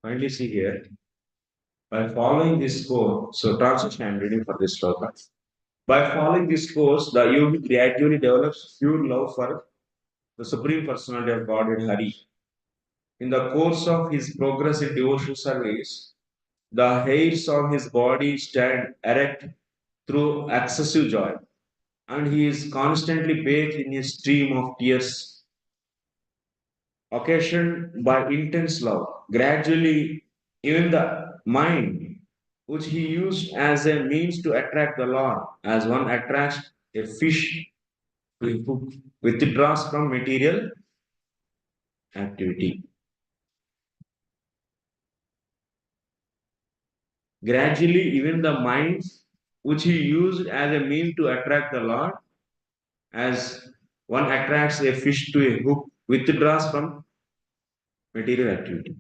Finally, see here. By following this course, so translation I'm reading for this sloka. By following this course, the yogi gradually develops pure love for the Supreme Personality of Godhead Hari. In the course of his progress in devotional service, the hairs on his body stand erect through excessive joy, and he is constantly bathed in a stream of tears occasioned by intense love. Gradually, even the mind, which he used as a means to attract the Lord, as one attracts a fish to a hook, withdraws from material activity. Gradually, even the mind, which he used as a means to attract the Lord, as one attracts a fish to a hook, withdraws from material activity.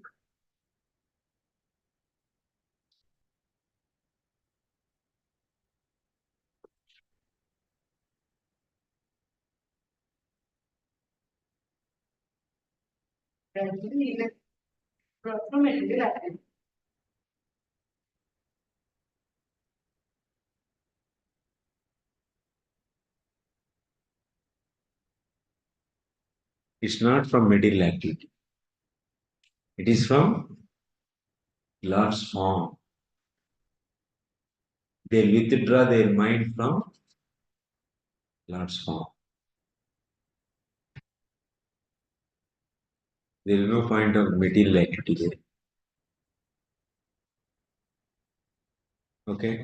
It's not from material activity. It is from Lord's form. They withdraw their mind from Lord's form. There is no point of material activity there. Okay?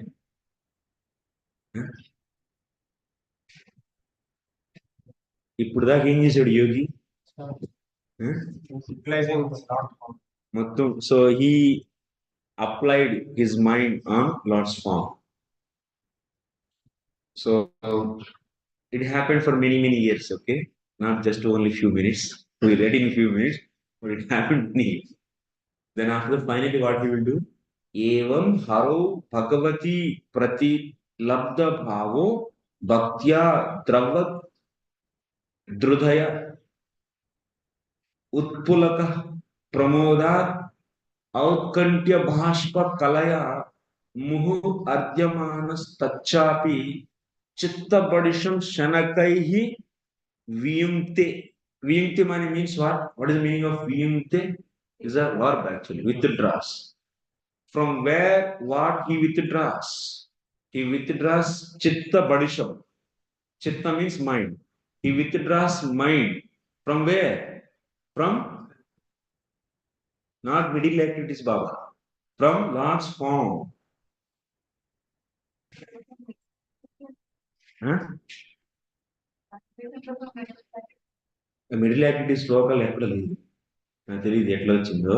ఇప్పుడు దాకా ఏం చేశాడు యోగి utilizing the Lord form. మొత్తం so he applied his mind on Lord's form so it happened for many years, okay, not just only few minutes. We read in few minutes, but it happened many years. Then after finally what he will do, evam haro bhagavati prati labda bhavo bhaktya dravat drudaya utpulaka pramodat औत्कंठ्य भाष्प कलया मुहु अर्ध्यमानस तच्चापि चित्त बडिशम शनकैः वियुंक्ते. Viyunkte money means what? What is the meaning of viyunkte? Is a verb actually, withdraws. From where what he withdraws? He withdraws chitta badisham. Chitta means mind. He withdraws mind. From where? From not middle activities, Baba. From Lord's form. Huh? Middle activities శ్లోకాలు ఎక్కడ లేదు, నాకు తెలియదు ఎట్లా వచ్చిందో.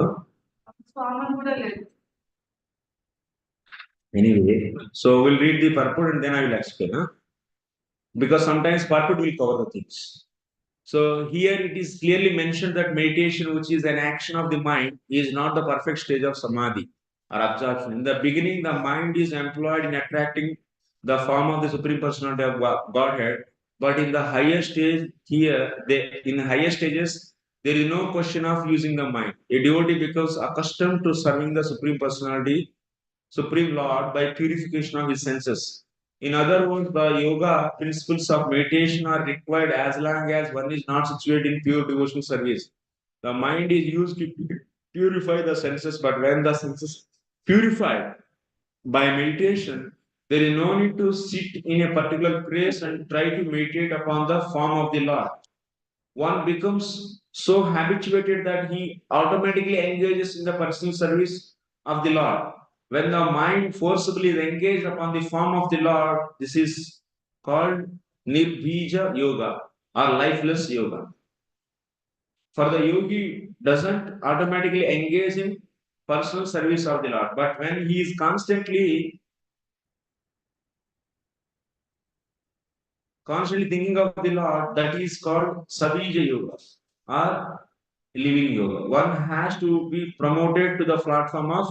Anyway, so will read the purport and then I will explain, because sometimes purport will cover the things. So here it is clearly mentioned that meditation, which is an action of the mind, is not the perfect stage of samadhi or absorption. In the beginning, the mind is employed in attracting the form of the Supreme Personality of Godhead. But in the higher stage, in higher stages, there is no question of using the mind. A devotee becomes accustomed to serving the Supreme Personality, Supreme Lord, by purification of his senses. In other words, the yoga principles of meditation are required as long as one is not situated in pure devotional service. The mind is used to purify the senses, but when the senses purified by meditation, there is no need to sit in a particular place and try to meditate upon the form of the Lord. One becomes so habituated that he automatically engages in the personal service of the Lord. When the mind forcibly is engaged upon the form of the Lord, this is called Nirbija Yoga or lifeless yoga. For the yogi doesn't automatically engage in personal service of the Lord, but when he is constantly thinking of the Lord, that is called Savija Yoga or living yoga. One has to be promoted to the platform of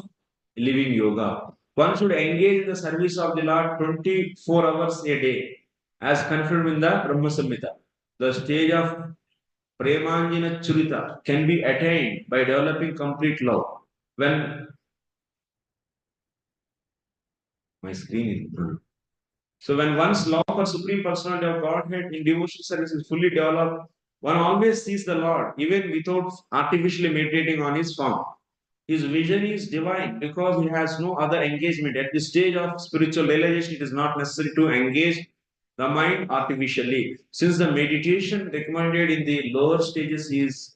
living yoga. One should engage in the service of the Lord 24 hours a day, as confirmed in the Brahma Samhita. The stage of Premanjana Churita can be attained by developing complete love. When my screen is so when one's love for Supreme Personality of Godhead in devotional service is fully developed, one always sees the Lord, even without artificially meditating on his form. His vision is divine because he has no other engagement. At this stage of spiritual realization, it is not necessary to engage the mind artificially. Since the meditation recommended in the lower stages is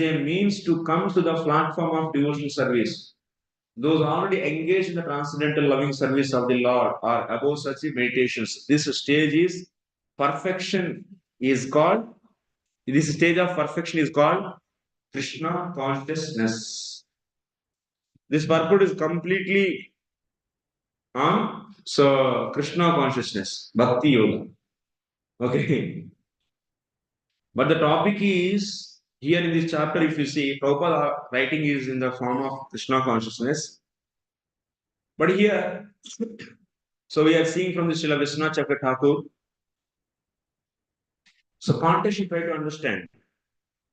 a means to come to the platform of devotional service. Those already engaged in the transcendental loving service of the Lord are above such meditations. This stage of perfection is called Krishna consciousness. This purport is completely on Krishna consciousness, Bhakti Yoga. Okay. But the topic is here in this chapter, if you see, Prabhupada writing is in the form of Krishna consciousness. But here, so we are seeing from the Srila Vishwanath Chakra Thakur. So context, you try to understand.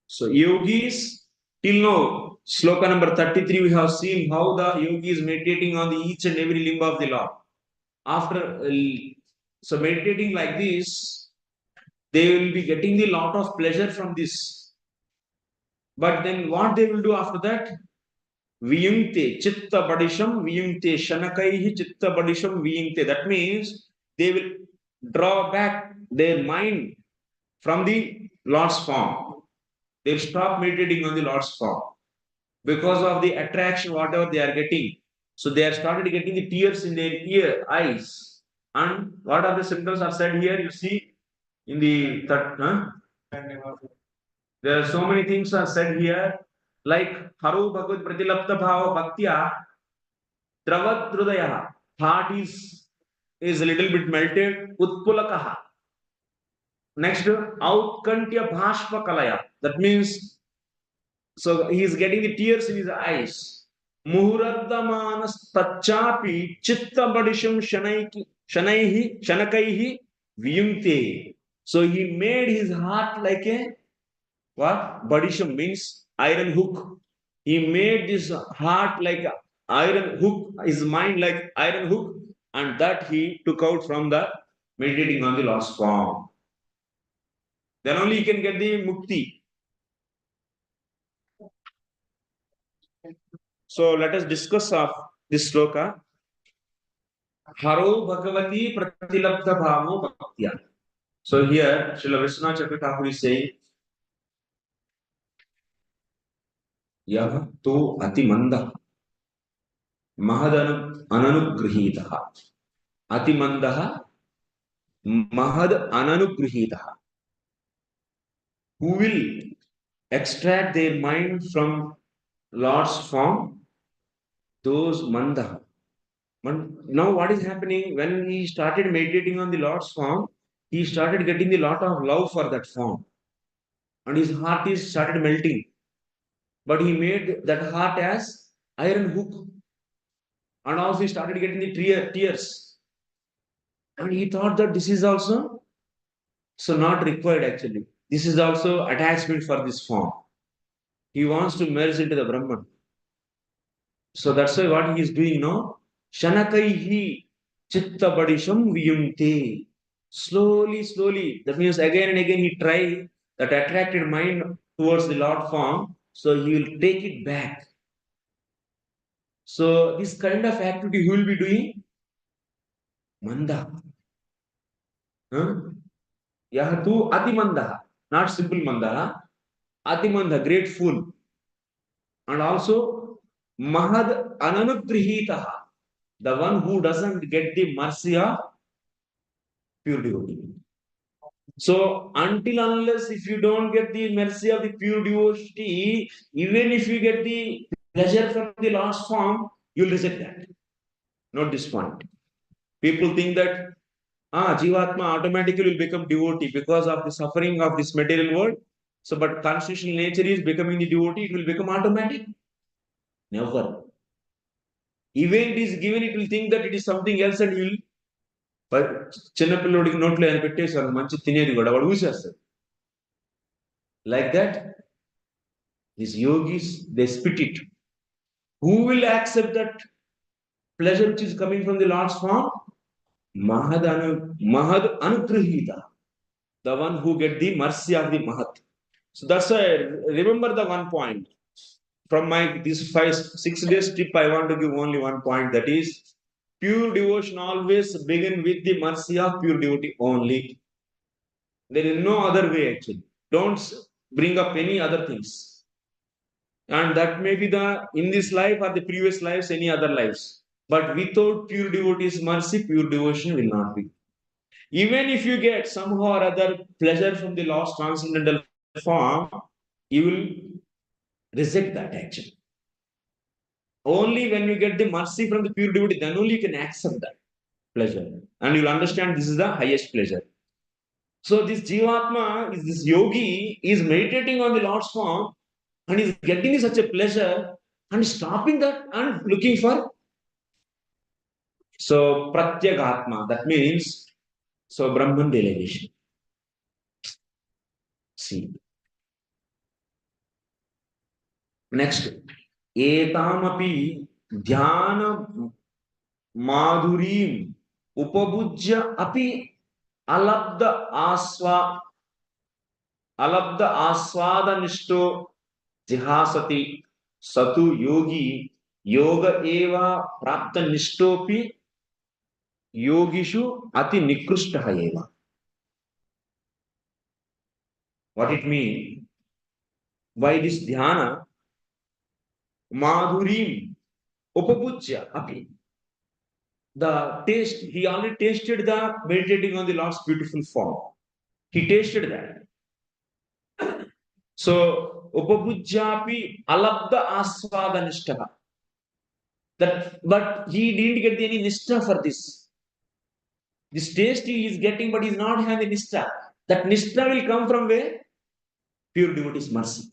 So yogis, till now, sloka number 33, we have seen how the yogi is meditating on the each and every limb of the Lord. After so meditating like this, they will be getting the lot of pleasure from this. But then what they will do after that? Viyunkte, chitta badisham viyunkte, shanakaihi chitta badisham viyunkte. That means they will draw back their mind from the Lord's form. They'll stop meditating on the Lord's form because of the attraction, whatever they are getting. So they are started getting the tears in their eyes. And what are the symptoms are said here? You see in the there are so many things are said here, like Haru Bhagavad Pratilapta Bhava Bhaktya Dravat Hrudaya. Heart is a little bit melted. Utpulakaha. Next, Outkantya Bhashpa Kalaya. That means, so he is getting the tears in his eyes. Muhuradamanas Tachapi Chitta Badisham Shanaiki Shanakaihi Viyungte. So he made his heart like a what? Badisham means iron hook. He made this heart like a iron hook, his mind like iron hook, and that he took out from the meditating on the Lord's form. Then only he can get the mukti. So let us discuss of this sloka. Haro Bhagavati Pratilabdha Bhavo Bhaktya. So here, Srila Vishnu Chakra Thakur is saying, Yah to Atimanda Mahad Ananugrihitaha. Atimandaha Mahad Ananugrihitaha. Who will extract their mind from Lord's form? Those Mandaha. Now, what is happening when he started meditating on the Lord's form? He started getting a lot of love for that form, and his heart is started melting. But he made that heart as iron hook, and also he started getting the tears. And he thought that this is also so not required actually. This is also attachment for this form. He wants to merge into the Brahman. So that's why what he is doing now, Shanakaihi Chitta Badisham Viyumte. Slowly, slowly. That means again and again he try that attracted mind towards the Lord form. So he will take it back. So this kind of activity he will be doing Manda. Huh? Yahatu Atimanda. Not simple Manda. Atimanda, great fool. And also Mahad Ananugrihitaha. The one who doesn't get the mercy of pure devotee. So until unless if you don't get the mercy of the pure devotee, even if you get the pleasure from the Lord's form, you'll reject that. Not this point. People think that Jivatma automatically will become devotee because of the suffering of this material world. So, but constitutional nature is becoming the devotee, it will become automatic. Never. Even it is given, it will think that it is something else and will చిన్నపిల్లోడికి నోట్లో ఆయన పెట్టేశారు మంచి తినేది కూడా వాడు ఊసేస్తాడు like that this yogis they spit it who will accept that pleasure which is coming from the Lord's form mahad anugrahita, the one who get the mercy of the mahat. So that's why remember the one point from my this 5-6 days trip. I want to give only one point, that is pure devotion always begin with the mercy of pure devotee only. There is no other way actually. Don't bring up any other things. And that may be the in this life or the previous lives, any other lives. But without pure devotee's mercy, pure devotion will not be. Even if you get somehow or other pleasure from the lost transcendental form, you will reject that actually. Only when you get the mercy from the pure devotee, then only you can accept that pleasure. And you'll understand this is the highest pleasure. So this Jivatma, is this yogi, is meditating on the Lord's form and is getting such a pleasure and stopping that and looking for. So Pratyagatma, that means so Brahman realization. See. Next. Etamapi dhyana madhurim upabujya api alabda aswada nishto jihasati satu yogi yoga eva prapta nishtopi yogishu ati nikrushtaha eva. What it means? By this dhyana madhurim upabujya api, the taste, he already tasted the meditating on the Lord's beautiful form. He tasted that. So upabujyapi alabda aswada nishtha. That, but he didn't get any nishtha for this. This taste he is getting, but he is not having the nishtha. That nishtha will come from where? Pure devotee's mercy.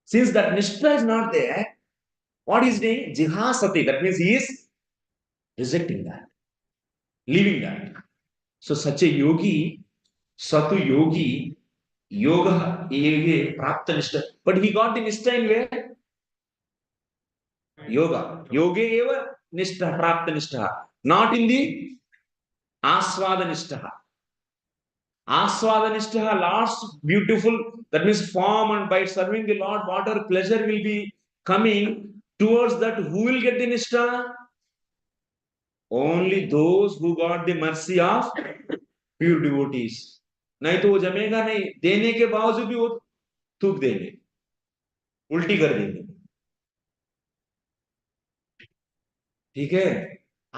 Since that nishtha is not there, what is doing? Jihasati. That means he is rejecting that. leaving that. So such a yogi, Satu yogi, yoga, ege, prapta nishta. But he got the nishta in where? Yoga. Yoga eva nishta, prapta nishta. Not in the aswada nishta. Aswada nishta, Lord's beautiful, that means form, and by serving the Lord, whatever pleasure will be coming towards that, who will get the nishta? Only those who got the mercy of pure devotees. नहीं तो वो जमेगा नहीं, देने के बावजूद भी वो थूक देंगे, उल्टी कर देंगे. ठीक है,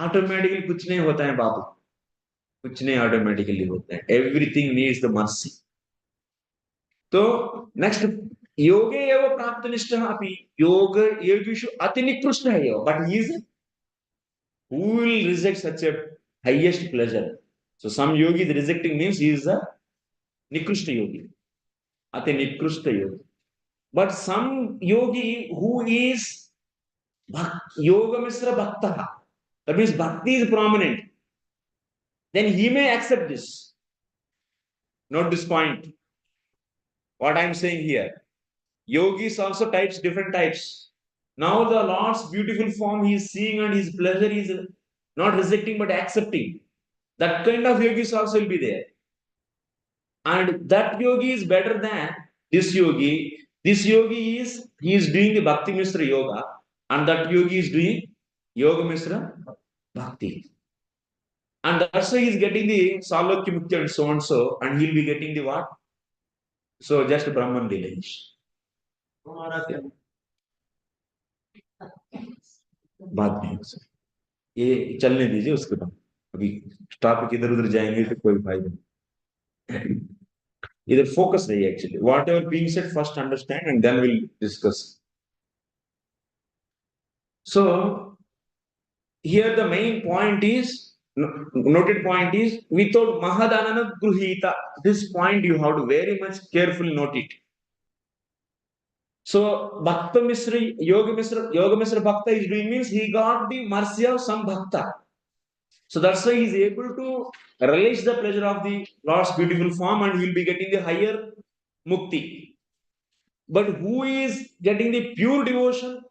ऑटोमेटिकली कुछ नहीं होता है बाबू, कुछ नहीं ऑटोमेटिकली होता है. Everything needs the mercy. तो नेक्स्ट, योगे एव प्राप्त निष्ठ अपि, योग योगिषु अति निकृष्ट है यो, but he is who will reject such a highest pleasure. So some yogi is rejecting means he is a nikrishta yogi, ati nikrishta yogi. But some yogi who is yoga misra bhakta, that means bhakti is prominent, then he may accept this. Note this point, what I am saying here. Yogis also types, different types. Now the Lord's beautiful form he is seeing and his pleasure is not rejecting but accepting. That kind of yogis also will be there. And that yogi is better than this yogi. This yogi is, he is doing the Bhakti Misra Yoga, and that yogi is doing Yoga Misra Bhakti. And that's why he is getting the Salokya Mukti and so and so, and he will be getting the what? So just Brahman village. बात नहीं हो सकती, ये चलने दीजिए, उसके बाद अभी टॉपिक इधर उधर जाएंगे तो कोई फायदा नहीं. इधर फोकस रहिए. Actually what ever being said, first understand and then will discuss. So here the main point is, noted point is, without Mahadanana Gruhita. This point you have to very much carefully note it. So Bhakta Misra, Yoga Misra Bhakta is doing means he got the mercy of some Bhakta. So that's why he is able to relish the pleasure of the Lord's beautiful form, and he will be getting the higher mukti. But who is getting the pure devotion?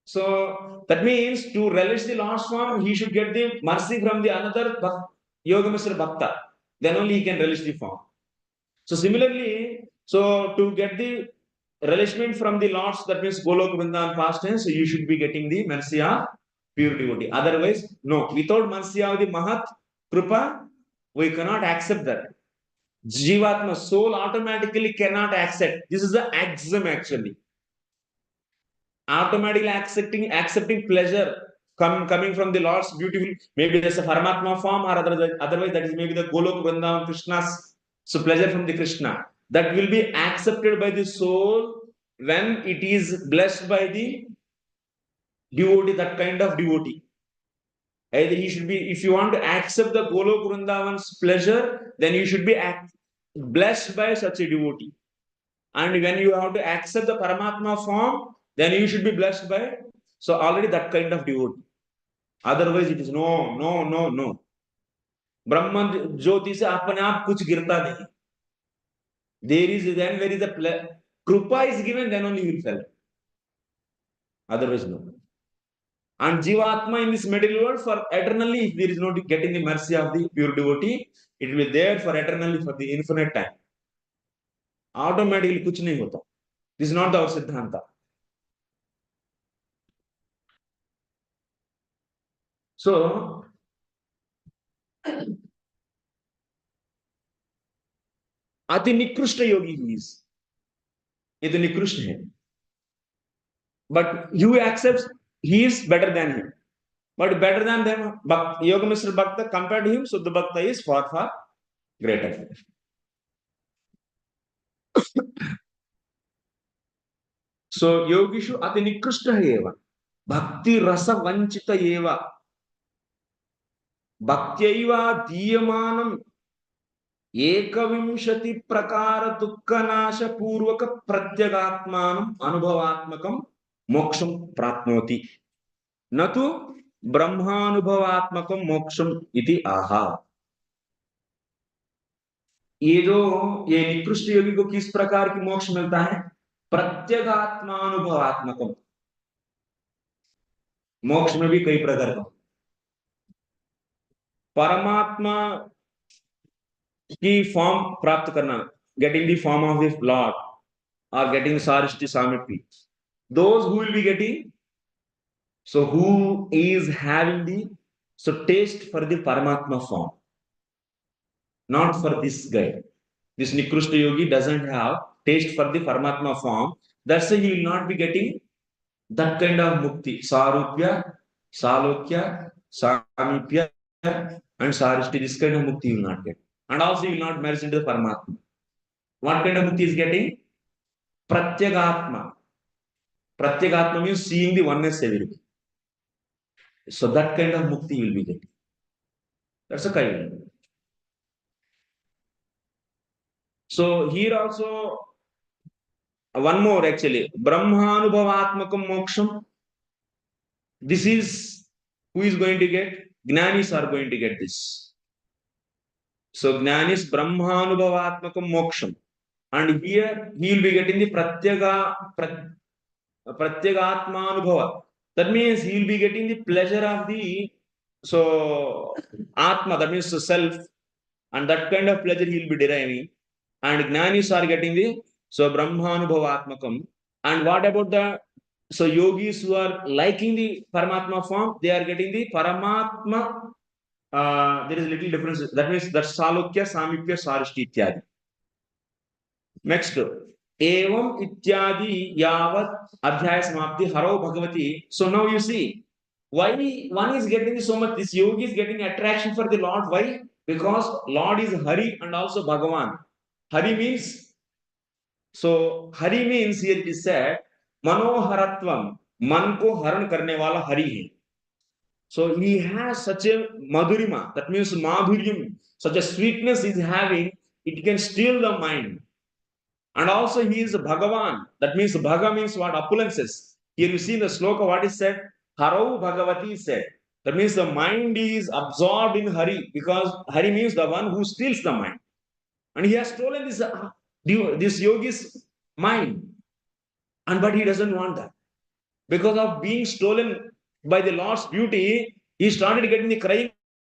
So that means to relish the Lord's form, he should get the mercy from the another Yoga Misra Bhakta. Then only he can relish the form. So similarly, so to get the relishment from the Lord's, that means Golok Vrindavan past tense, so you should be getting the mercy of pure devotee. Otherwise, no. Without mercy of the Mahat Krupa, we cannot accept that. Jivatma, soul automatically cannot accept. This is the axiom actually. Automatically accepting pleasure coming from the Lord's beautiful, maybe there's a Paramatma form, or otherwise that is maybe the Golok Vrindavan Krishna's, so pleasure from the Krishna, that will be accepted by the soul when it is blessed by the devotee, that kind of devotee. Either he should be, if you want to accept the Golok Vrindavan's pleasure, then you should be blessed by such a devotee. And when you have to accept the Paramatma form, then you should be blessed by, so already that kind of devotee. Otherwise it is no. Brahman Jyoti se apne aap kuch girta nahi. There is, then where is the Krupa is given, then only you will fall. Otherwise no. And Jivatma in this material world for eternally, if there is no getting the mercy of the pure devotee, it will be there for eternally, for the infinite time. Automatically kuch nahi hota. This is not our Siddhanta. So अति निकृष्ट योगी ही is, ये तो निकृष्ट है, but you accept he is better than him, but better than them, Yoga Misra Bhakta compared to him, so the Bhakta is far greater. So yogishu ati nikrishta eva, bhakti rasa vanchita eva, bhaktiyaiva diyamanam एकविंशति प्रकार दुःखनाश पूर्वक प्रत्यगात्मानम अनुभवात्मकम मोक्षम प्राप्नोति, न तो ब्रह्मानुभवात्मकम मोक्षम इति आहा। ये जो ये निकृष्ट योगी को किस प्रकार की मोक्ष मिलता है? प्रत्यगात्मानुभवात्मकम। मोक्ष में भी कई प्रकार का, परमात्मा की फॉर्म प्राप्त करना, getting the form of the Lord or getting sarishti samipti, those who will be getting, so who is having the so taste for the paramatma form, not for this guy. This nikrushta yogi doesn't have taste for the paramatma form, that's why he will not be getting that kind of mukti, sarupya, salokya, samipya and sarishti. This kind of mukti he will not get, and also he will not merge into the paramatma. What kind of mukti is getting? Pratyagatma. Pratyagatma means seeing the oneness everywhere. So that kind of mukti will be getting. That's a kind. So here also one more actually, Brahmanubhavatmakam moksham. This is who is going to get? Jnanis are going to get this. So Jnanis Brahmanubhavatmakam moksham. And here he will be getting the Pratyagatmanubhava. That means he will be getting the pleasure of the so Atma, that means the self, and that kind of pleasure he will be deriving. And Jnanis are getting the so Brahmanubhavatmakam. And what about the so yogis who are liking the Paramatma form? They are getting the Paramatma. There is a little difference. That means that Salokya, Samipya, Sarishti ityadi. Next, evam ityadi yavat adhyaya samapti haro bhagavati. So now you see why one is getting so much. This yogi is getting attraction for the Lord. Why? Because Lord is Hari and also Bhagavan. Hari means, so Hari means here it is said Manoharatvam, man ko haran karne wala Hari hai. So he has such a madhurima, that means madhuryam, such a sweetness is having, it can steal the mind. And also he is a Bhagavan, that means Bhaga means what? Opulences. Here you see in the sloka what is said, Harau Bhagavati is said. That means the mind is absorbed in Hari, because Hari means the one who steals the mind. And he has stolen this yogi's mind. And but he doesn't want that. Because of being stolen by the Lord's beauty, he started getting the crying,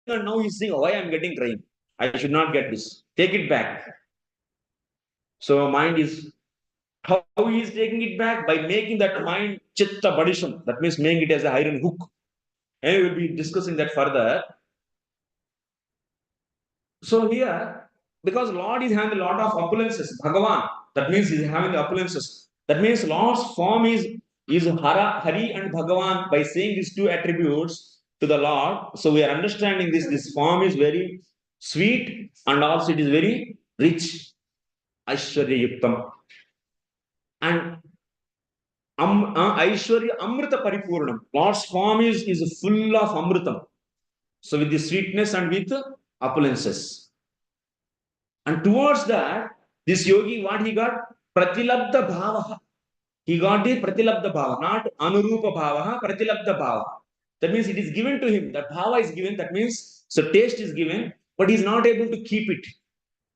and now he's saying, why I'm getting crying? I should not get this. Take it back. So mind is, how he is taking it back? By making that mind chitta badisham. That means making it as a iron hook. And we will be discussing that further. So here, because Lord is having a lot of opulences, Bhagavan, that means he's having the opulences. That means Lord's form is Hari and Bhagavan. By saying these two attributes to the Lord, so we are understanding this form is very sweet and also it is very rich, Aishwarya Yuktam. And Aishwarya Amrita Paripurnam. Lord's form is full of Amritam. So with the sweetness and with opulences. And towards that, this yogi, what he got? Pratilabdha bhava. He got the Pratilabdha bhava, not Anurupa bhava, Pratilabdha bhava. That means it is given to him. That bhava is given. That means so taste is given, but he is not able to keep it.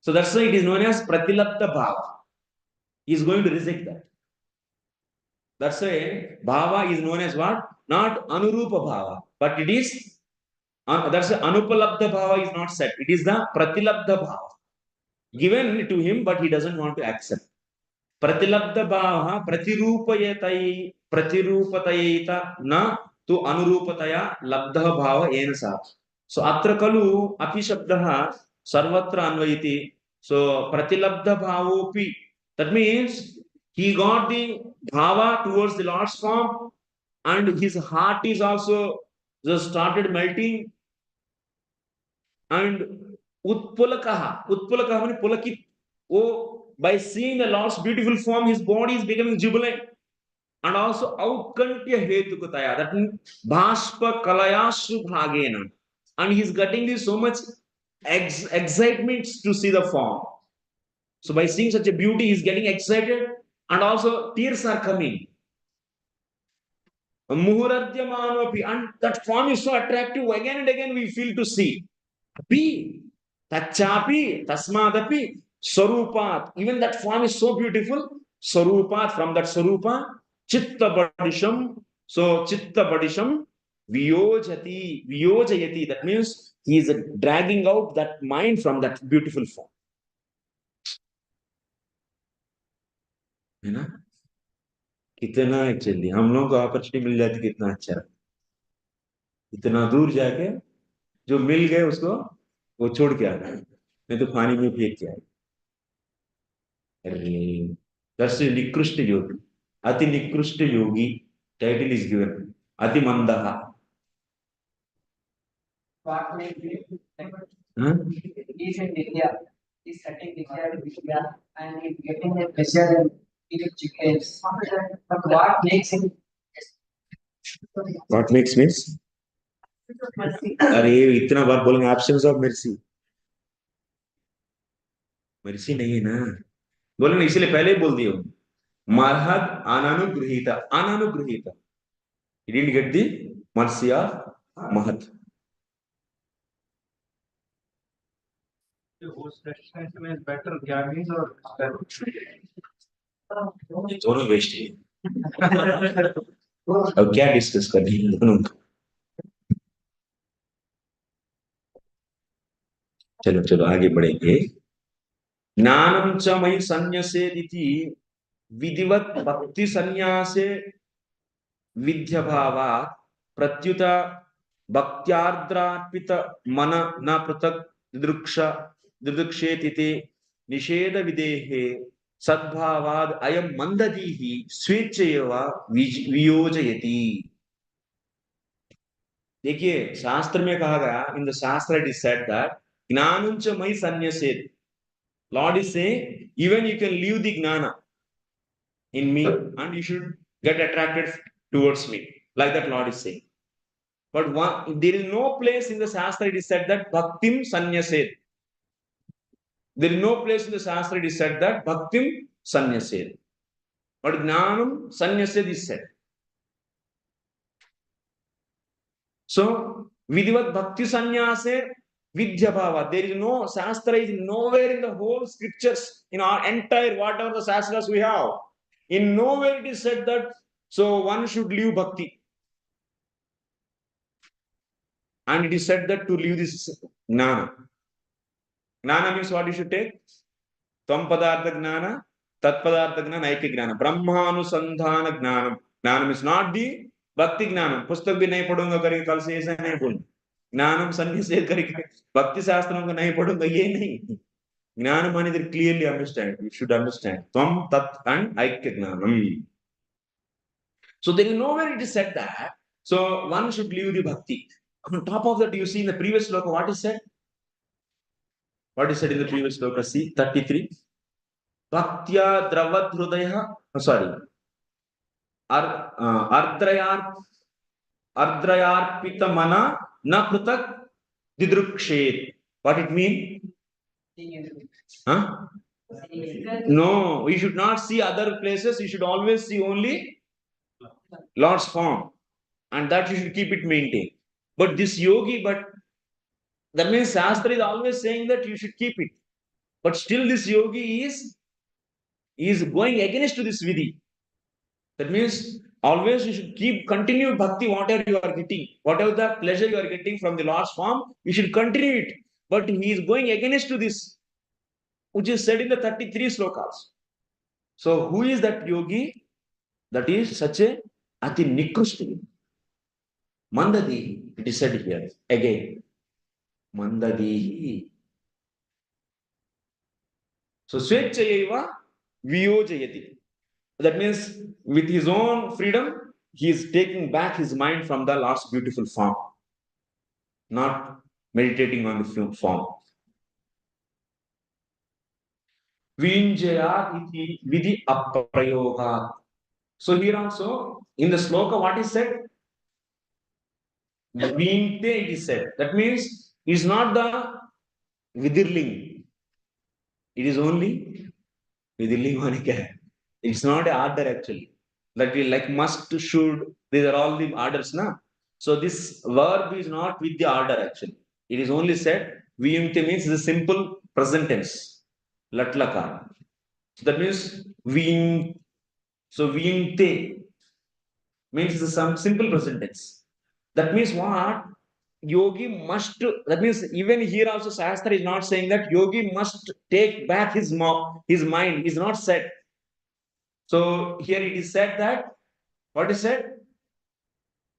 So that's why it is known as Pratilabdha bhava. He is going to reject that. That's why bhava is known as what? Not Anurupa bhava, but it is that's why Anupalabdha bhava is not set. It is the Pratilabdha bhava given to him, but he doesn't want to accept. Pratilabdha bhava pratirupatayita na tu anurupataya labdha bhava ena sa. So atra kalu api shabdaha sarvatra anvayiti. So pratilabdha bhavopi, that means he got the bhava towards the Lord's form, and his heart is also just started melting. And utpulakaha means pulakit. Oh, by seeing the Lord's beautiful form, his body is becoming jubilant. And also aukantya hetukutaya, that means bhashpa kalayashu bhagena. And he's getting this so much excitement to see the form. So by seeing such a beauty, he's getting excited, and also tears are coming. Muhuradyamanopi, and that form is so attractive. Again and again we feel to see. Api, tachapi, tasmadapi, sarupat. Even that form is so beautiful. Sarupat, from that sarupa, chitta badisham. So chitta badisham, viyojayati. That means he is dragging out that mind from that beautiful form. है ना? कितना actually हम लोगों को opportunity मिल जाती कितना अच्छा, इतना दूर जाके जो मिल गए उसको वो छोड़ के आना, नहीं तो पानी में फेंक के आए. अरे दस निकृष्ट योगी, अति निकृष्ट योगी टाइटल इज गिवन, अति मंदहा. He's in India. He's setting India and he's getting a pleasure in eating chickens. But what makes him? What makes me? अरे इतना बार बोलेंगे एब्सेंस ऑफ मर्सी. मर्सी नहीं है ना, बोलेंगे इसलिए पहले ही बोल दिया. महद अनानुगृहीता, अनानुगृहीता. He didn't get the mercy of Mahat. Whose destination is better, Gyanis or दोनों वेस्ट है. अब क्या डिस्कस कर रही हैं दोनों? चलो चलो आगे बढ़ेंगे. ज्ञानम च मयि संन्यसेदिति विधिवत भक्ति संन्यासे विद्यभावात् प्रत्युत भक्त्यार्द्रार्पित मन न पृथक् दिदृक्षेतिते निषेध विदेहे सद्भावाद अयम मंददीः स्वेच्छैव वियोजयति. देखिए शास्त्र में कहा गया, इन द शास्त्र इट इज सेड दैट ज्ञानं च मयि संन्यसेत्. Lord is saying, even you can leave the gnana in me and you should get attracted towards me. Like that Lord is saying. But there is no place in the Shastra it is said that Bhaktim Sanyased. There is no place in the Shastra it is said that Bhaktim Sanyased. But Gnanam Sanyased is said. So, Vidhivat Bhakti Sanyase Vidyabhava. There is no Shastra is nowhere in the whole scriptures, in our entire whatever the Shastras we have. In nowhere it is said that so one should leave Bhakti. And it is said that to leave this Gnana. Gnana means what you should take? Tvam Padartha Gnana, Tat Padartha Gnana, Aika Gnana. Brahmanusandhana Gnanam. Gnanam is not the Bhakti Gnanam. Pustak bhi nahi padunga karke kal se aisa nahi bolna. Gnanam sannyase karke Bhakti Shastram ko nahi padunga ye nahi. Gnanam means clearly understand. You should understand. Tvam Tat and Aika Gnanam. So there is nowhere it is said that. So one should leave the Bhakti. On top of that, you see in the previous sloka, what is said? What is said in the previous sloka? See, 33. Bhaktya dravat hrudaya, sorry. Ardrayarpita mana na prutak didrukshet. What it mean? Huh? No, you should not see other places. You should always see only Lord's form. And that you should keep it maintained. But this yogi, that means Shastra is always saying that you should keep it. But still this yogi is going against this vidhi. That means always you should continue bhakti, whatever you are getting, whatever the pleasure you are getting from the Lord's form, you should continue it. But he is going against this, which is said in the 33 slokas. So who is that yogi? That is such a ati nikrushti. Mandadi, it is said here again. Mandadihi. So swechchayaiva viyojayati. That means with his own freedom, he is taking back his mind from the Lord's beautiful form, not meditating on the form. Vinjaya iti vidhi aprayoga. So here also in the sloka, what is said? Vinte it is said. That means it is not the vidirling. It is only vidirling. It's not an order actually. like must, should, these are all the orders, na? So this verb is not with the order actually. It is only said viyumte means the simple present tense. Latlakar. So that means viyum. So viyumte means the some simple present tense. That means what? Yogi must. That means even here also Shastra is not saying that yogi must take back his mind. Is not said. So here it is said that what is said?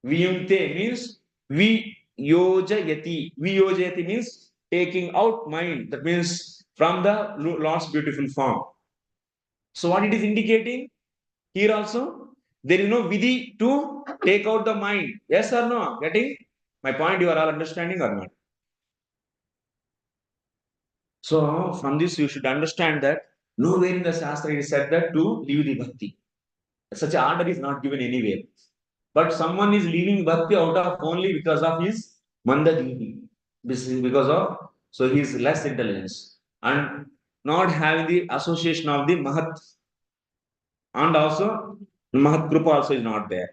Viyumte means viyojayati. Viyojayati means taking out mind. That means from the Lord's beautiful form. So what it is indicating here also, there is no vidhi to take out the mind. Yes or no? Getting my point? You are all understanding or not? So from this you should understand that nowhere in the Shastra it is said that to leave the bhakti. Such an order is not given anywhere. But someone is leaving bhakti out of only because of his mandadini. This is because of so he is less intelligence and not having the association of the mahat, and also mahat krupa also is not there.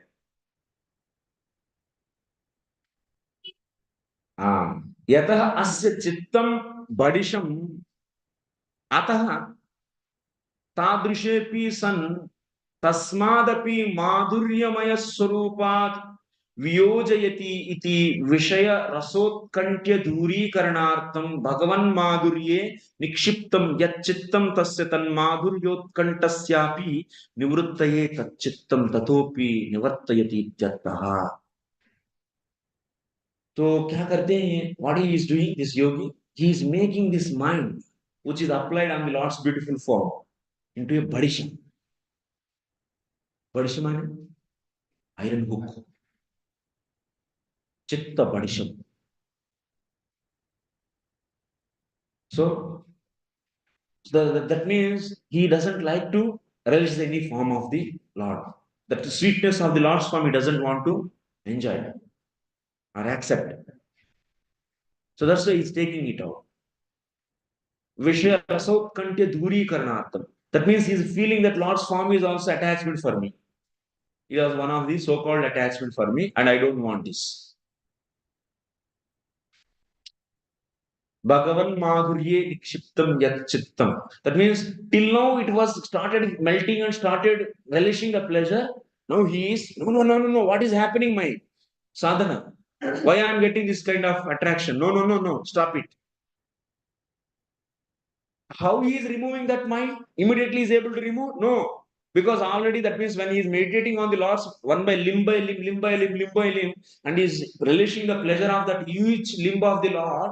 यतः अस्य चित्तं बडिशं अतः तादृशेपि सन् तस्मादपि माधुर्यमय स्वरूपात् वियोजयति इति विषय रसोत्कंठ्य दूरीकरणार्थं भगवन् माधुर्ये निक्षिप्तं यच्चित्तं तस्य तन्माधुर्योत्कंठस्यापि निवृत्तये तच्चित्तं ततोपि निवर्तयति इत्यर्थः. तो क्या करते हैं? What he is doing, this yogi? He is making this mind, which is applied on the Lord's beautiful form, into a badisham. Badisham means iron hook. Chitta badisham. So that means he doesn't like to relish any form of the Lord. That sweetness of the Lord's form he doesn't want to enjoy or accept. So that's why he's taking it out. Vishya rasotkantya dhuri karnartam. That means he's feeling that Lord's form is also attachment for me. It was one of the so-called attachment for me, and I don't want this. Bhagavan Madhurye Nikshiptam Yat Chittam. That means till now it was started melting and started relishing the pleasure. Now he is no. What is happening, my sadhana? Why I am getting this kind of attraction? No. Stop it. How he is removing that mind? Immediately is able to remove? No. Because already that means when he is meditating on the Lord's one by limb, and is relishing the pleasure of that huge limb of the Lord,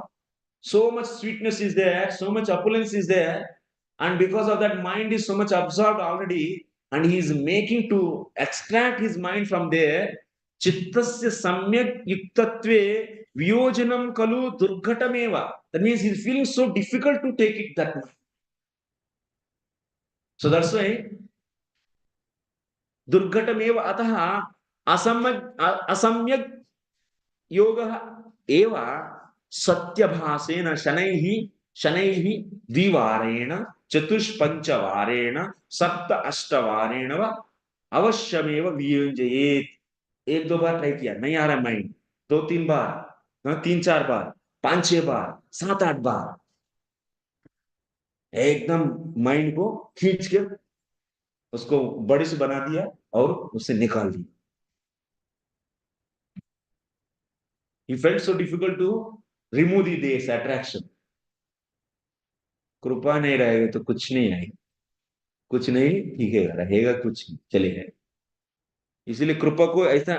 so much sweetness is there, so much opulence is there, and because of that, mind is so much absorbed already, and he is making to extract his mind from there. Chittasya samyak yuktatve viyojanam kalu durghatameva. That means he is feeling so difficult to take it that way. So that's why durghatameva ataha asamyak योगः एव सत्यभासेन शनैः द्विवारेण चतुष्पंचवारेण सप्त अष्टवारेण व अवश्यमेव वियुञ्जयेत्. एक दो बार try किया, नहीं आ रहा माइंड, दो तीन बार, तीन चार बार, पांच छह बार, सात आठ बार, एकदम माइंड को खींच के उसको बड़ी से बना दिया और उसे निकाल दिया. He felt so difficult to remove this attraction. कृपा नहीं रहेगा तो कुछ नहीं आएगा, कुछ नहीं ठीक है, रहेगा कुछ नहीं चलेगा. इसीलिए कृपा को ऐसा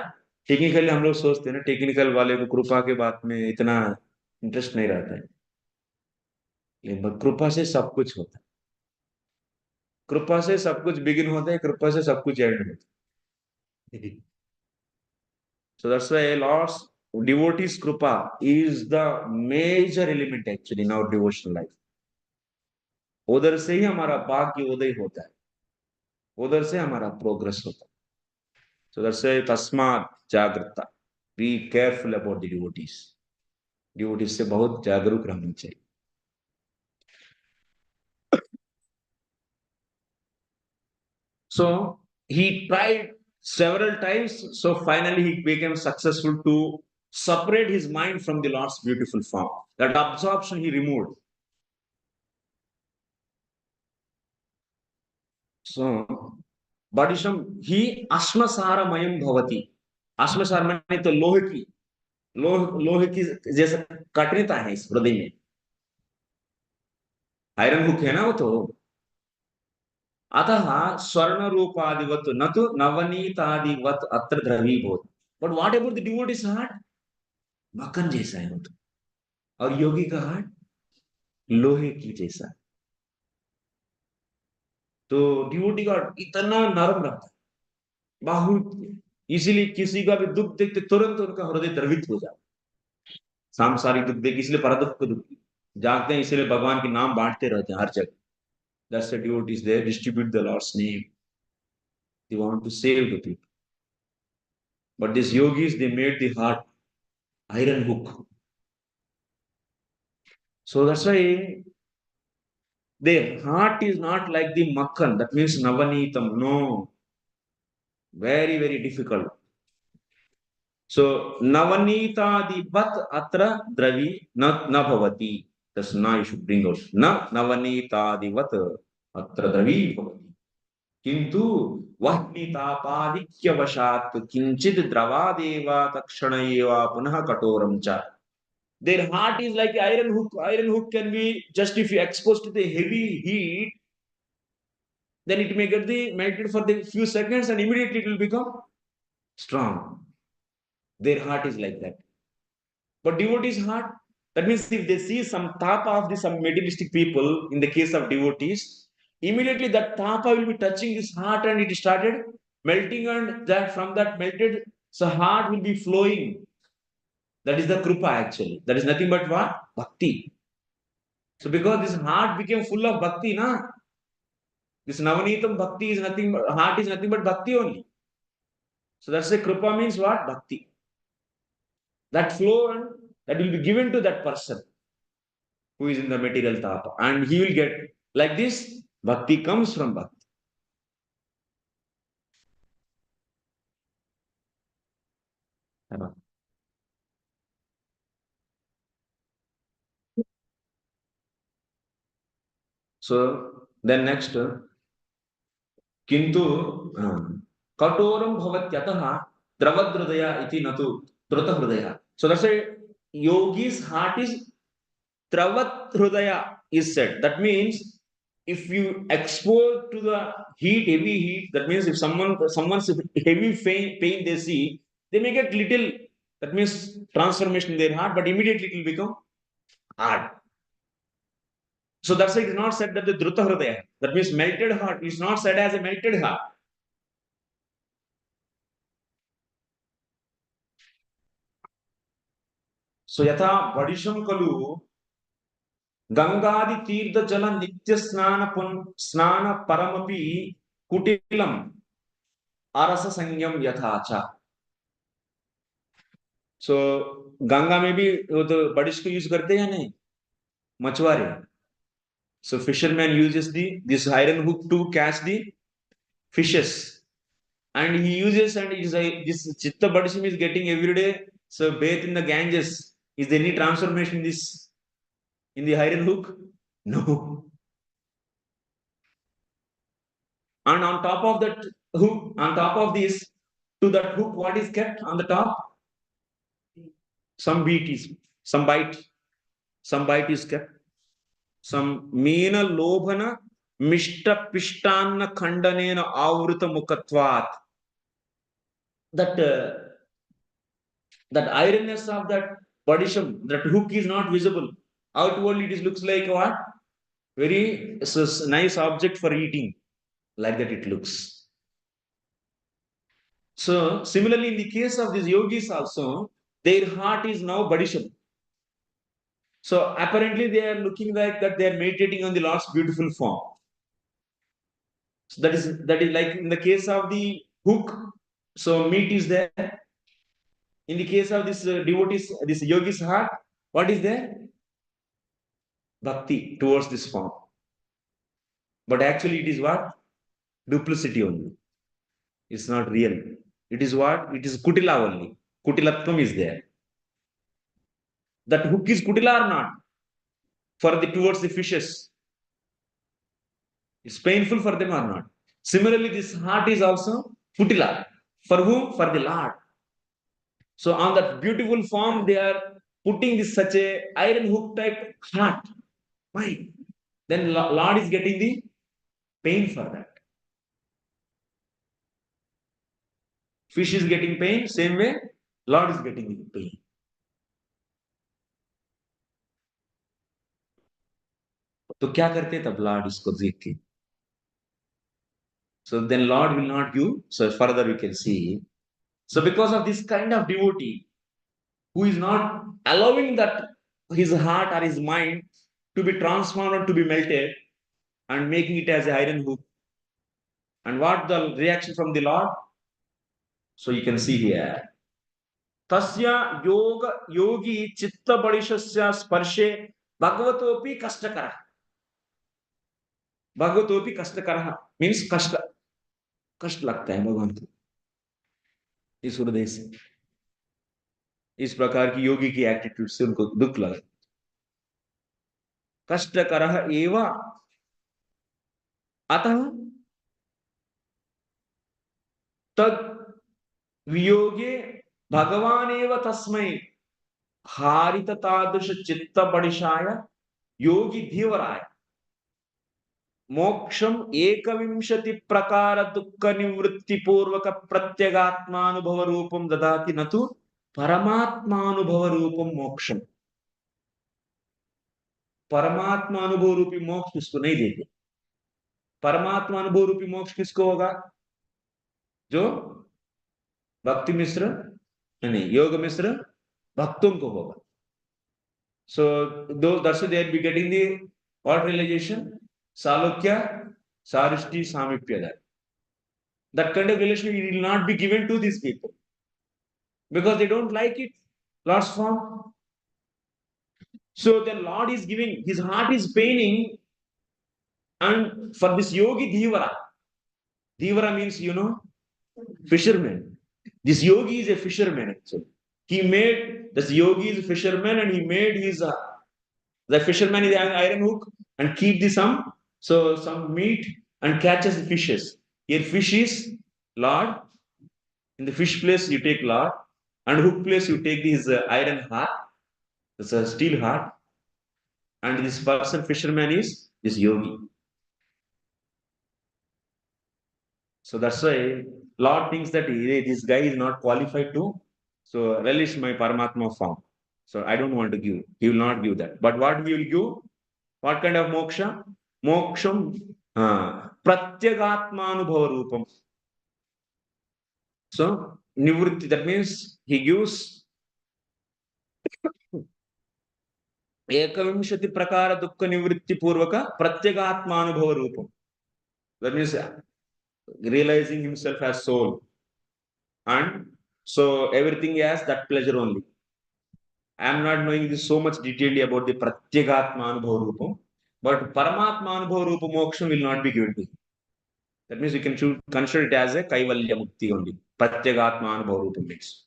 टेक्निकली हम लोग सोचते हैं ना, टेक्निकल वाले को कृपा के बात में इतना इंटरेस्ट नहीं रहता है, लेकिन कृपा से सब कुछ होता है. कृपा से सब कुछ बिगिन होता है, कृपा से सब कुछ एंड होता है. So that's why Lord's devotees कृपा is the major element actually in our devotional life. उधर से ही हमारा भाग्य उदय होता है, उधर से हमारा प्रोग्रेस होता है. So that's why तस्मात् जागृता, be careful about the devotees. Devotees से बहुत जागरूक रहना चाहिए. So he tried several times. So finally, he became successful to separate his mind from the Lord's beautiful form. That absorption he removed. So, Badisham, he Ashmasara Mayam Bhavati. Ashmasara माने तो लोहे की जैसा कठिनता है इस हृदय में. आयरन हुक है ना वो तो. अतः स्वर्ण रूपादिवत न तो नवनीतादिवत अत्र द्रवीभूत. But what about the devotee's heart? मक्खन जैसा है वो तो. और योगी का हार्ट लोहे की जैसा. तो डिवोटी का इतना नरम रहता है, बहुत. इसीलिए किसी का भी दुख देखते तुरंत उनका हृदय द्रवित हो जाता. सांसारिक दुख देख इसलिए परदुख को दुख जागते हैं, इसलिए भगवान के नाम बांटते रहते हैं हर जगह. That's the devotees there distribute the Lord's name. They want to save the people. But these yogis, they made the heart iron hook. So that's why their heart is not like the makhan. That means navanitam. No. Very, very difficult. So navanitadivat atra dravi na bhavati. That's na you should bring out. Na navanitadivat atra dravi bhavati. किंतु वह्नितापादिक्यवशात् किंचित द्रवादेव तक्षणएव पुनः कठोरम च. Their heart is like iron hook. Iron hook can be just if you expose to the heavy heat, then it may get the melted for the few seconds and immediately it will become strong. Their heart is like that. But devotees' heart, that means if they see some tapa of the some materialistic people, in the case of devotees, immediately that tapa will be touching his heart and it started melting, and that from that melted, so heart will be flowing. That is the krupa actually. That is nothing but what? Bhakti. So because this heart became full of bhakti, na? This Navanitam bhakti is nothing but, heart is nothing but bhakti only. So that's the krupa means what? Bhakti. That flow and that will be given to that person who is in the material tapa, and he will get like this. Bhakti comes from bhakti. So then next, किंतु कठोरम भवत्यतः द्रवहृदय इति न तु द्रुतहृदय. So that's why yogi's heart is Travat is said. That means if you expose to the heat, heavy heat, that means if someone's heavy pain they see, they may get little. That means transformation in their heart, but immediately it will become hard. So that's why it is not said that the Druta Hridaya, that means melted heart, is not said as a melted heart. So yatha vadisham kalu गंगादि तीर्थ जल नित्य स्नान परमपि कुटिलम अरस संयम यथाचा. सो गंगा में भी वो तो बड़िश को यूज करते हैं नहीं, मछुआरे. So fisherman uses this iron hook to catch the fishes, and he uses, and this chitta badishim is getting every day. So bathe in the Ganges. Is there any transformation in this, in the iron hook? No. And on top of that hook, on top of this, to that hook, what is kept on the top? Some bite is kept. Some meena lobhana mishta pishtanna khandanena avruta mukhatvat. That ironness of that badisham, that hook is not visible. Outwardly, it looks like what? Very nice object for eating. Like that it looks. So similarly, in the case of these yogis also, their heart is now badisham. So apparently they are looking like that they are meditating on the Lord's beautiful form. So that is like in the case of the hook. So meat is there. In the case of this devotees, this yogi's heart, what is there? Bhakti towards this form. But actually it is what? Duplicity only. It's not real. It is what? It is Kutila only. Kutilatvam is there. That hook is Kutila or not? For the towards the fishes. It's painful for them or not? Similarly, this heart is also Kutila. For whom? For the Lord. So on that beautiful form, they are putting this such a iron hook type heart. Why? Then Lord is getting the pain for that. Fish is getting pain, same way, Lord is getting the pain. तो क्या करते तब Lord इसको देख के? So then Lord will not give. So further we can see. So because of this kind of devotee who is not allowing that his heart or his mind to be transformed, to be melted, and making it as an iron hook. And what the reaction from the Lord? So you can see here. Tasya yogi chitta badishasya sparshe bhagavatopi kashtakara. भगवतोपि कष्टकरः means कष्ट लगता है भगवान को इस हृदय से। इस प्रकार की योगी की एटीट्यूड से उनको दुख लगा। कष्टकरः एव अतः तद वियोगे भगवानेव तस्मै हारित तादृश चित्त बडिशाय योगी धीवराय मोक्षम एकविंशति प्रकार दुःख निवृत्ति पूर्वक प्रत्यगात्मानुभव रूपम ददाति न तु परमात्मानुभव रूपम मोक्षम। परमात्मा अनुभव रूपी मोक्ष किसको नहीं देते? परमात्मा अनुभव रूपी मोक्ष किसको होगा? जो भक्ति मिश्र नहीं, योग मिश्र भक्तों को होगा। So that's why they will be getting the what realization? Salokya, Sarishti, Samipya. That kind of relation will not be given to these people because they don't like it. Lord's form. So the Lord is giving, his heart is paining, and for this yogi Dhivara. Dhivara means, fisherman. This yogi is a fisherman actually. This yogi is a fisherman and he made the fisherman is an iron hook and keep some meat and catches the fishes. Here fish is Lord. In the fish place you take Lord, and hook place you take his iron heart. It's a steel heart. And this person fisherman is this yogi. So that's why Lord thinks that this guy is not qualified to relish my Paramatma form. So I don't want to give. He will not give that. But what we will give? What kind of moksha? Moksham pratyagatmanubhava rupam. So nivritti, that means he gives ekavimshati prakara dukkha nivritti purvaka pratyagatmanubhava rupam. That means realizing himself as soul. And so everything has that pleasure only. I am not knowing this so much detailedly about the Pratyagatma Anubhava Rupam, but Paramatma Anubhava Rupa Moksha will not be given to him. That means you can consider it as a Kaivalya Mukti only. Pratyagatma Anubhava Rupa means.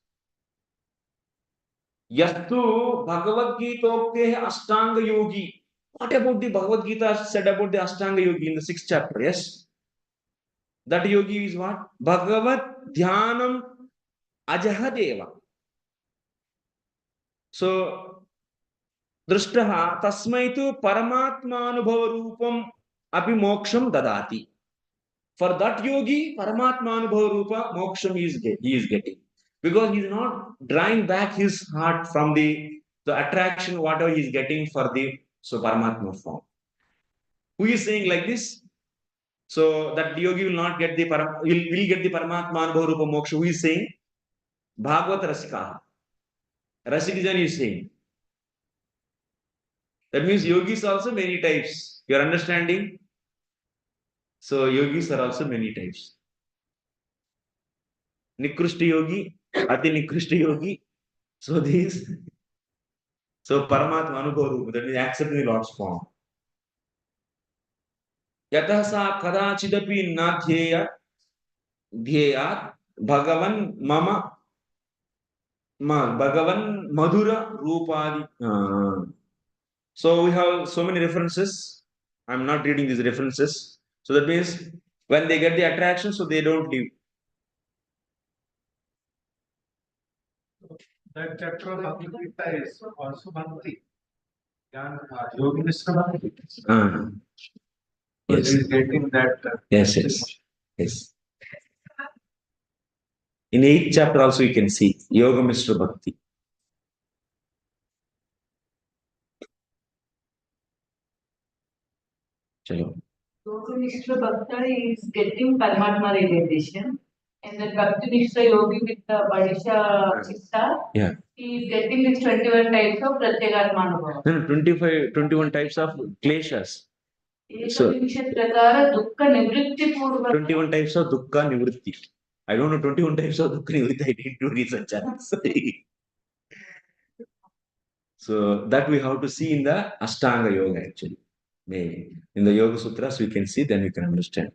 Yastu Bhagavad Gita Okte Ashtanga Yogi. What about the Bhagavad Gita said about the Ashtanga Yogi in the 6th chapter? Yes. That yogi is what? Bhagavad Dhyanam Ajahadeva. So, Drishtaha Tasmaitu Paramatmanubhava Rupam Api Moksham Dadati. For that yogi, Paramatmanubhava Rupa Moksham he is getting. Because he is not drawing back his heart from the attraction, whatever he is getting for the Paramatma form. Who is saying like this? So that yogi will not get will get the Paramatmanubhava Rupa Moksha. Who is saying? Bhagavat Rasika. Rasikijan is saying. That means yogis also many types. You are understanding? So yogis are also many types. Nikrishta yogi, Ati Nikrishta yogi. So these. So Paramatma Anubhava Rupa, that means accepting the Lord's form. Yatah sa kadachidapi nadhyeya Dhyayat Bhagavan Mama Bhagavan Madhura Rupadi. So we have so many references. I'm not reading these references. So that means when they get the attraction, so they don't leave. That chapter of Bhagavad Gita is also Bhakti. Yogi Mr. Bhakti. Yes. He is getting that. Yes, yes, yes. In 8th chapter also you can see Yoga Mr. Bhakti. Chalo. Yoga Bhakta is getting Paramatma realization, and then Bhakti Nishra Yogi with the Padisha Chitta, Yeah. he is getting these 21 types of Pratyagatma Anubhava. No, 25, 21 types of kleshas. So, 21 types of dukkha nivritti. I don't know 21 types of dukkha nivritti. I didn't do research. So that we have to see in the Ashtanga Yoga actually. Maybe in the Yoga Sutras we can see, then we can understand.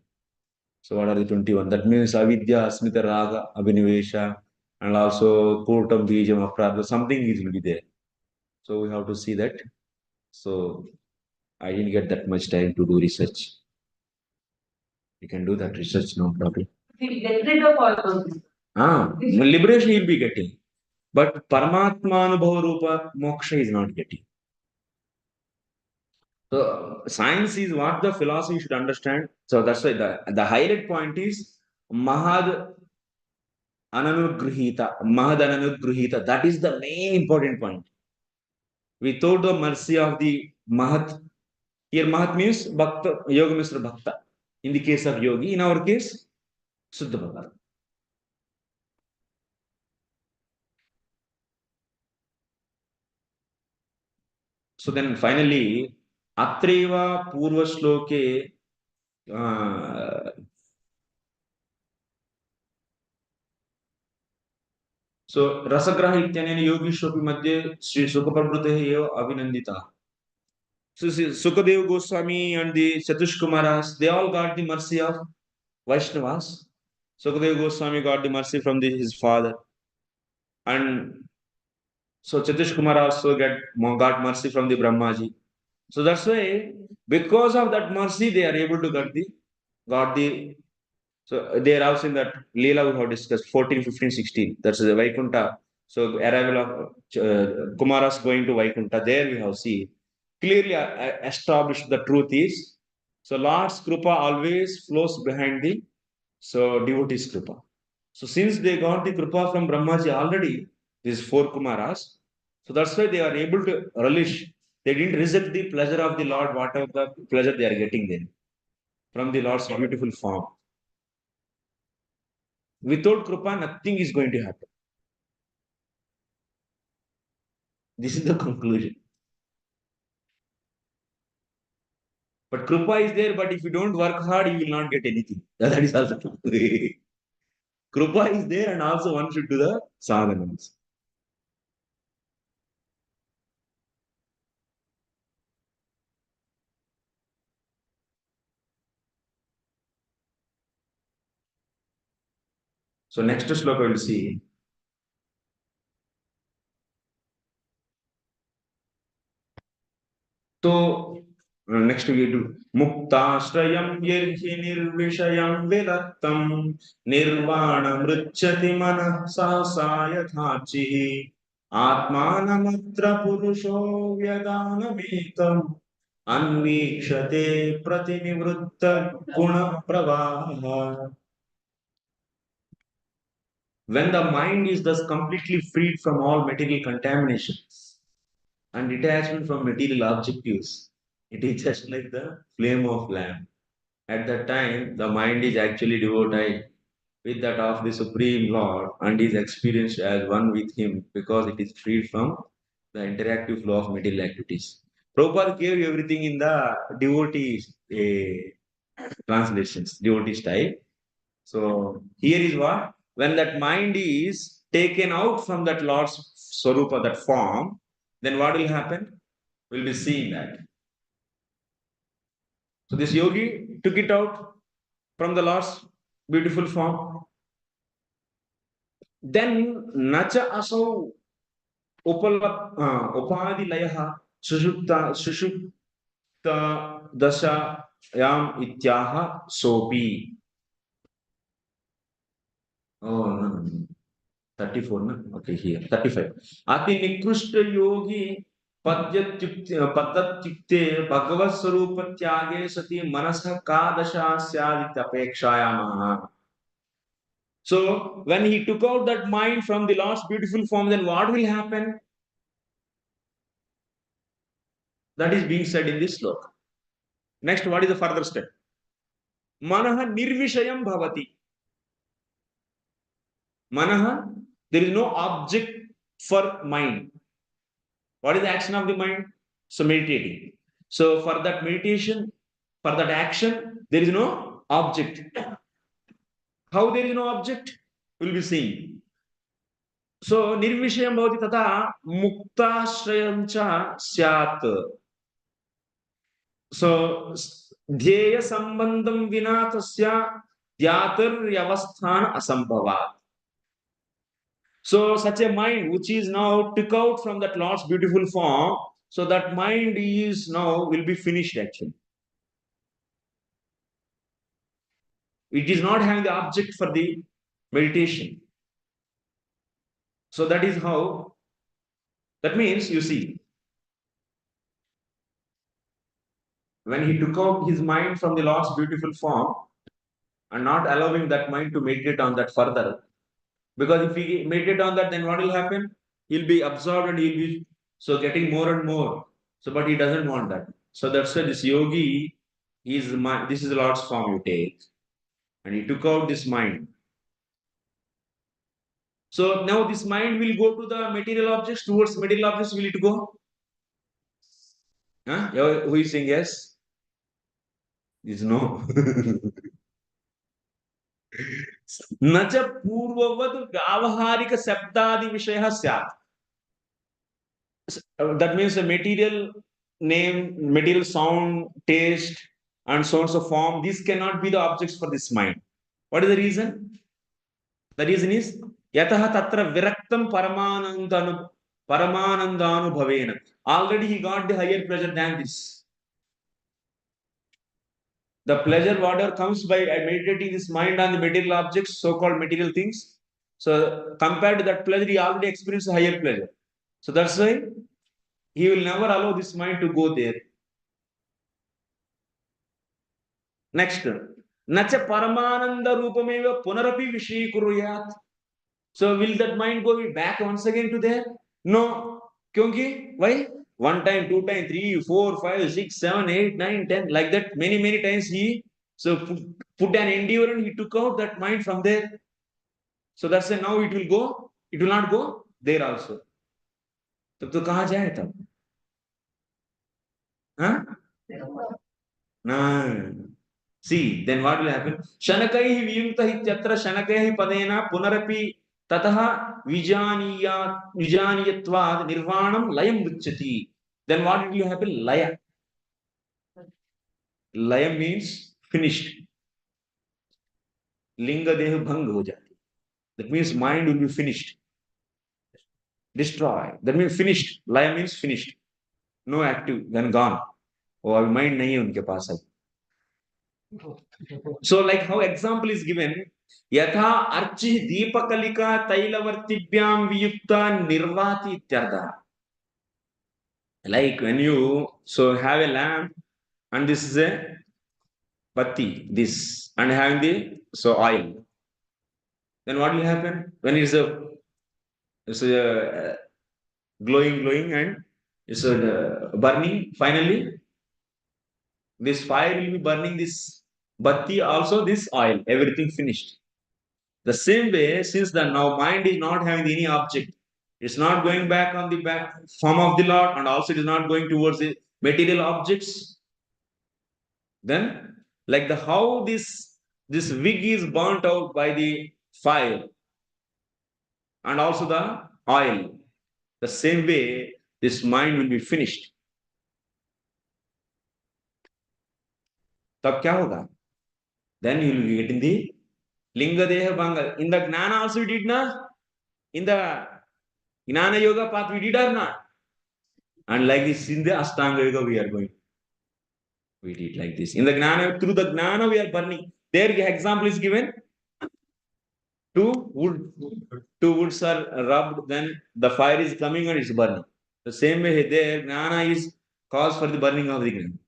So what are the 21? That means avidya, asmita, raga, abhinivesha, and also kurtam, bijam, aprabha. Something is will be there. So we have to see that. So I didn't get that much time to do research. You can do that research, no problem. He'll get rid of all those. Liberation he'll be getting. But Paramatma Anubhava Rupa Moksha is not getting. So science is what the philosophy should understand. So that's why the highlight point is Mahad Ananugrihita. Mahad Ananugrihita. That is the main important point. Without the mercy of the Mahat, here Mahat means Bhakta, Yoga Mr. Bhakta. In the case of Yogi, in our case, Suddha Bhakta. So then finally, Atreva Purva Shloke so Rasagraha Ityanena Yogi Shopi Madhye Sri Sukaprabhutehe Eva Avinandita. So Sukadev Goswami and the Satish Kumaras, they all got the mercy of Vaishnavas. Sukadev Goswami got the mercy from his father. And so Satish Kumar also got mercy from the Brahmaji. So that's why, because of that mercy, they are able to got the so they are also in that Leela we have discussed 14, 15, 16. That's the Vaikunta. So arrival of Kumaras going to Vaikunta. There we have seen clearly established the truth is so Lord's Krupa always flows behind the so devotees Krupa. So since they got the Krupa from Brahmaji already, these four Kumaras, so that's why they are able to relish. They didn't reject the pleasure of the Lord, whatever the pleasure they are getting there from the Lord's beautiful form. Without Krupa, nothing is going to happen. This is the conclusion. But Krupa is there, but if you don't work hard, you will not get anything. That is also true. Krupa is there, and also one should do the sadhanas. So next sloka we'll see. So next we do Muktashrayam yerhi nirvishayam virattam nirvana mrichyati mana sahasayathachi atmanamatra purusho vyadanamitam anvikshate pratinivritta guna pravaha. When the mind is thus completely freed from all material contaminations and detachment from material objectives, it is just like the flame of lamp. At that time, the mind is actually devoted with that of the Supreme Lord and is experienced as one with Him because it is freed from the interactive flow of material activities. Prabhupada gave everything in the devotee translations, devotee style. So here is what when that mind is taken out from that Lord's Swarupa, that form, then what will happen? We'll be seeing that. So this yogi took it out from the Lord's beautiful form. Then nacha asau upadi layaha sushupta dasha yam ityaha sopi. Oh, no. 34, no? Okay, here. 35. Ati nikrushta yogi padyatyukte bhagavad swarupa tyage sati manasa ka dasha syadit apekshayamaha. So, when he took out that mind from the Lord's beautiful form, then what will happen? That is being said in this sloka. Next, what is the further step? Manaha nirvishayam bhavati. Manaha, there is no object for mind. What is the action of the mind? So, meditating. So, for that meditation, for that action, there is no object. How there is no object? We'll be seeing. So, nirvishayam bhavati tata muktashrayam cha syat. So, ध्येय संबंधम विना तस्या ध्यातर्यवस्थान असंभवात्. So, such a mind which is now took out from that Lord's beautiful form, so that mind is now will be finished actually. It is not having the object for the meditation. So that is how, that means you see, when he took out his mind from the Lord's beautiful form and not allowing that mind to meditate on that further, because if he meditate on that, then what will happen? He'll be absorbed and he'll be so getting more and more. So, but he doesn't want that. So that's why this yogi is this is the Lord's form you take, and he took out this mind. So now this mind will go to the material objects. Towards material objects, will it go? Huh? Who is saying yes? Is no. न च पूर्ववत् व्यावहारिक शब्दादि विषयः स्यात्. That means the material name, material sound, taste, and so on so form, these cannot be the objects for this mind. What is the reason? The reason is yataha tatra viraktam paramanandanubhavena. Already he got the higher pleasure than this. The pleasure whatever comes by meditating this mind on the material objects, so-called material things. So compared to that pleasure, he already experienced a higher pleasure. So that's why he will never allow this mind to go there. Next, nacha paramananda rupameva punarapi vishikuryat. So will that mind go back once again to there? No. Kyunki? Why? One time, two time, 3, 4, 5, 6, 7, 8, 9, 10, like that. Many times he so put an endeavor and he took out that mind from there. So that's why now it will go. It will not go there also. तब तो कहाँ जाए तब? Huh? No. See, then what will happen? Shanakaihi viyuktah ityatra shanakaihi padena punarapi tataha vijaniyatvad nirvanam layam vicchati. Then what will happen? Laya. Laya means finished. Linga deha bhang ho jati. That means mind will be finished. Destroy. That means finished. Laya means finished. No active. Then gone. Oh, mind nahi hai unke paas hai. So, like how example is given, yatha archi deepakalika tailavartibhyam viyukta nirvati ityartha. Like when you so have a lamp and this is a bhakti, this and having the so oil. Then what will happen when it's a glowing and it's burning? Finally, this fire will be burning this bhakti, also this oil, everything finished. The same way, since the now mind is not having any object, it's not going back on the back form of the Lord, and also it is not going towards the material objects. Then, like the how this wig is burnt out by the fire, and also the oil. The same way, this mind will be finished. तब क्या होगा? Then you will be getting the Linga Deha Banga. In the Gnana also we did na? In the Gnana Yoga path we did or not? And like this in the Ashtanga Yoga we are going. We did like this. In the Gnana, through the Gnana we are burning. There example is given. Two woods are rubbed, then the fire is coming and it's burning. The same way there, Gnana is cause for the burning of the Gnana.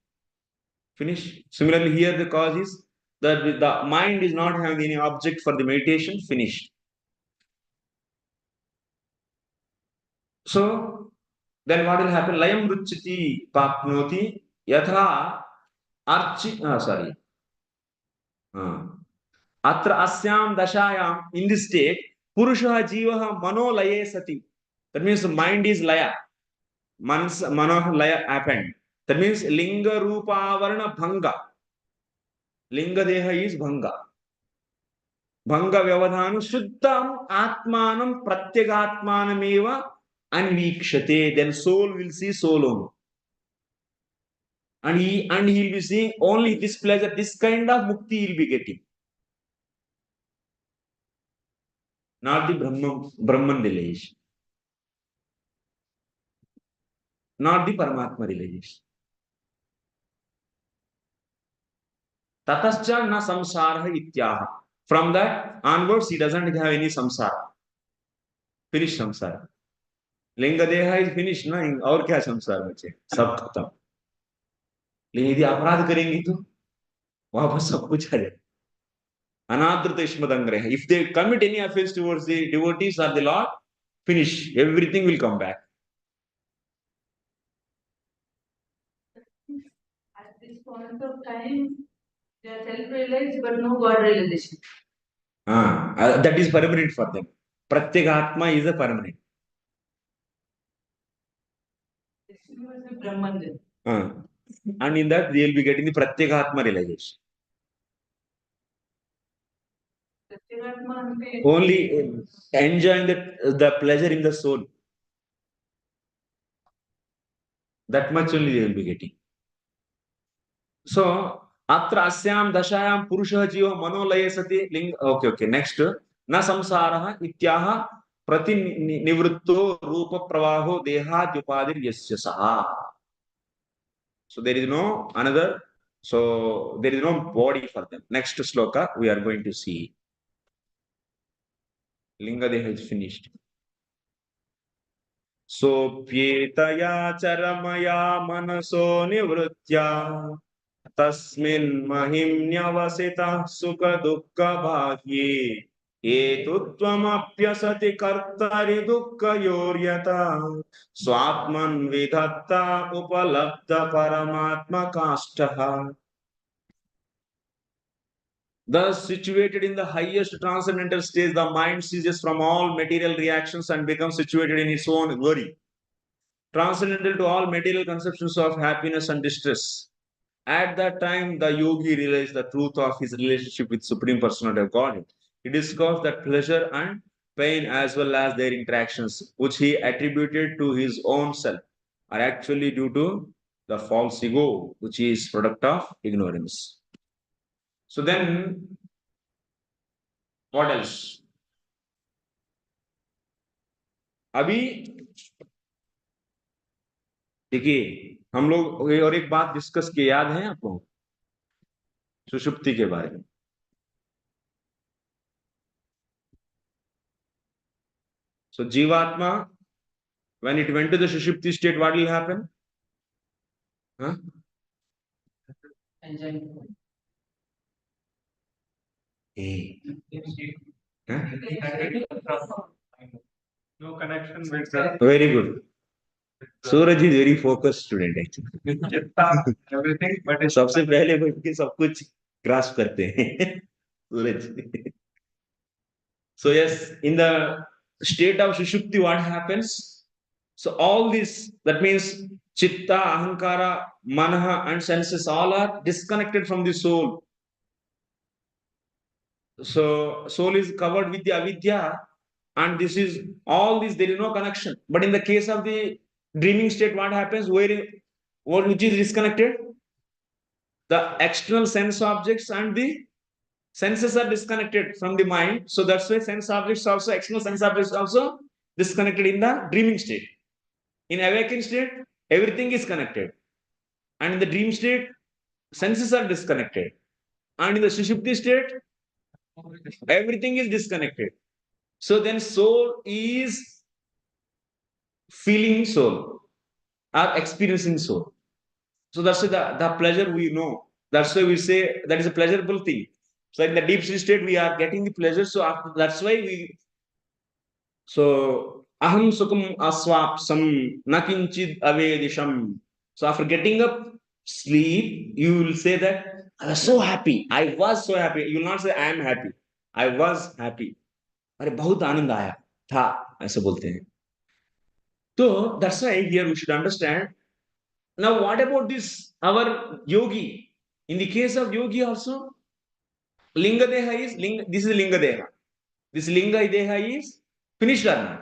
Finish. Similarly, here the cause is that the mind is not having any object for the meditation. Finish. So then what will happen? Layam ruchiti papnoti yatha archi. Sorry. Atra asyam dashayam, in this state, Purusha Jiva Mano Laye Sati. That means the mind is Laya. Mano Laya happened. That means Linga Rupa Varna Bhanga. Linga Deha is Bhanga. Bhanga Vyavadhanu Shuddham Atmanam Pratyagatmanameva Anvikshate. Then soul will see soul only. And he will be seeing only this pleasure, this kind of mukti he will be getting. Not the Brahman realization. Not the Paramatma realization. Tatascha na samsara ityaha. From that onwards, he doesn't have any samsara. Finished samsara. Linga Deha is finished, na? और क्या संसार बचे? सब खत्म. लेकिन यदि अपराध करेंगे तो वापस सब कुछ आ जाए. Anadrita Ishmadangraha. If they commit any offense towards the devotees or the Lord, finish. Everything will come back. At this point of time, they are self-realized but no God realization. That is permanent for them. Pratyagatma is a permanent. Brahman. And in that, they will be getting the Pratyagatma realization. Only enjoying the pleasure in the soul. That much only they will be getting. So, Atra Asyam Dashayam Purusha Jiva Manolaya Sati Ling. Okay. Next. Na samsaraha ityaha prati nivritto rupa pravaho deha upadir yasya saha. So there is no another. So there is no body for them. Next sloka we are going to see. Linga Deha is finished. Sopyetaya charamaya manaso nivritya tasmin mahimnyavasita sukha dukkha bhagye etuttvamapyasati kartari dukkha yoryata swatman vidhatta upalabdha paramatma kashtaha. Thus, situated in the highest transcendental stage, the mind ceases from all material reactions and becomes situated in its own glory, transcendental to all material conceptions of happiness and distress. At that time, the yogi realized the truth of his relationship with Supreme Personality of Godhead. He discovers that pleasure and pain, as well as their interactions, which he attributed to his own self, are actually due to the false ego, which is product of ignorance. So then, what else? अभी देखिए हम लोग और एक बात discuss किए, याद है आपको? सुषुप्ति के बारे में. So Jivatma, when it went to the Sushupti state, what will happen? Hey. No connection with the Very good. Suraj is very focused student actually. everything, but it's सबसे पहले बैठ के सब कुछ grasp करते हैं सूरज. So yes, in the state of Sushupti, what happens? So all this, that means Chitta, Ahankara, Manaha and senses all are disconnected from the soul. So soul is covered with the avidya, and this is all this, there is no connection. But in the case of the dreaming state, what happens? Which is disconnected? The external sense objects and the senses are disconnected from the mind. So that's why sense objects also, external sense objects also disconnected in the dreaming state. In awakened state, everything is connected. And in the dream state, senses are disconnected. And in the Sushupti state, everything is disconnected. So then soul is feeling soul or experiencing soul. So that's why the pleasure we know. That's why we say that is a pleasurable thing. So in the deep sleep state, we are getting the pleasure. So after, that's why we. So aham sukham aswapsam nakinchid avedisham. So after getting up, sleep, you will say that I was so happy. I was so happy. You will not say I am happy. I was happy. अरे बहुत आनंद आया था ऐसे बोलते हैं. So that's why here we should understand. Now, what about this our yogi? In the case of yogi also, linga deha is linga. This is linga deha. This linga deha is finished or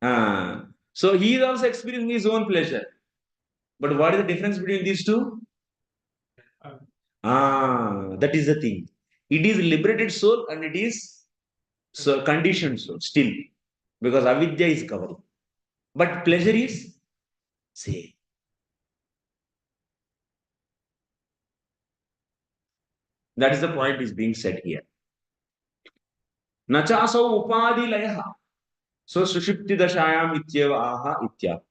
not? So he is also experiencing his own pleasure. But what is the difference between these two? That is the thing. It is liberated soul and it is so conditioned soul still, because avidya is covering. But pleasure is same. That is the point is being said here. Nachasau upadi layaha. So sushupti dashayam ityeva aha itya.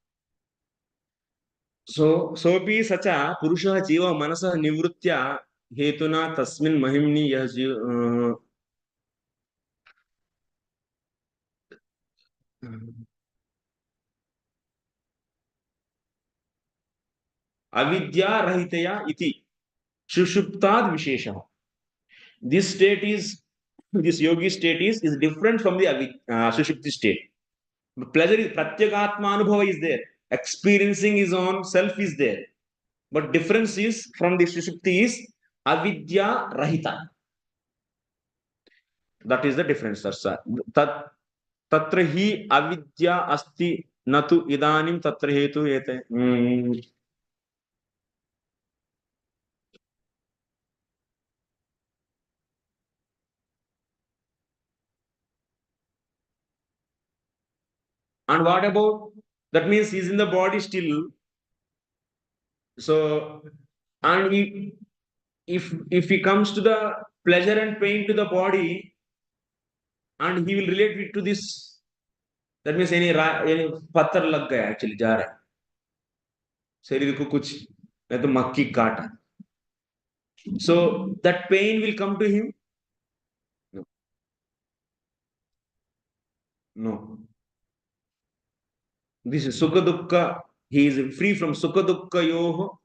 So sopi sacha purusha jiva manasa nivritya hetuna tasmin mahimni yah avidya rahitaya iti sushuptad vishesha. This state is, this yogi state is different from the sushupti state. Pleasure is pratyakatma anubhava is there. Experiencing his own self is there. But difference is from the sushupti is avidya rahita. That is the difference, sir. Tatra hi avidya asti natu idanim tatra hetu ete. And what about, that means he's in the body still. So, and if he comes to the pleasure and pain to the body, and he will relate it to this, that means any patthar lag gaya actually जा रहा है शरीर को कुछ नहीं तो मक्खी काटा, so that pain will come to him. No. This is sukha dukkha. He is free from sukha dukkha yoho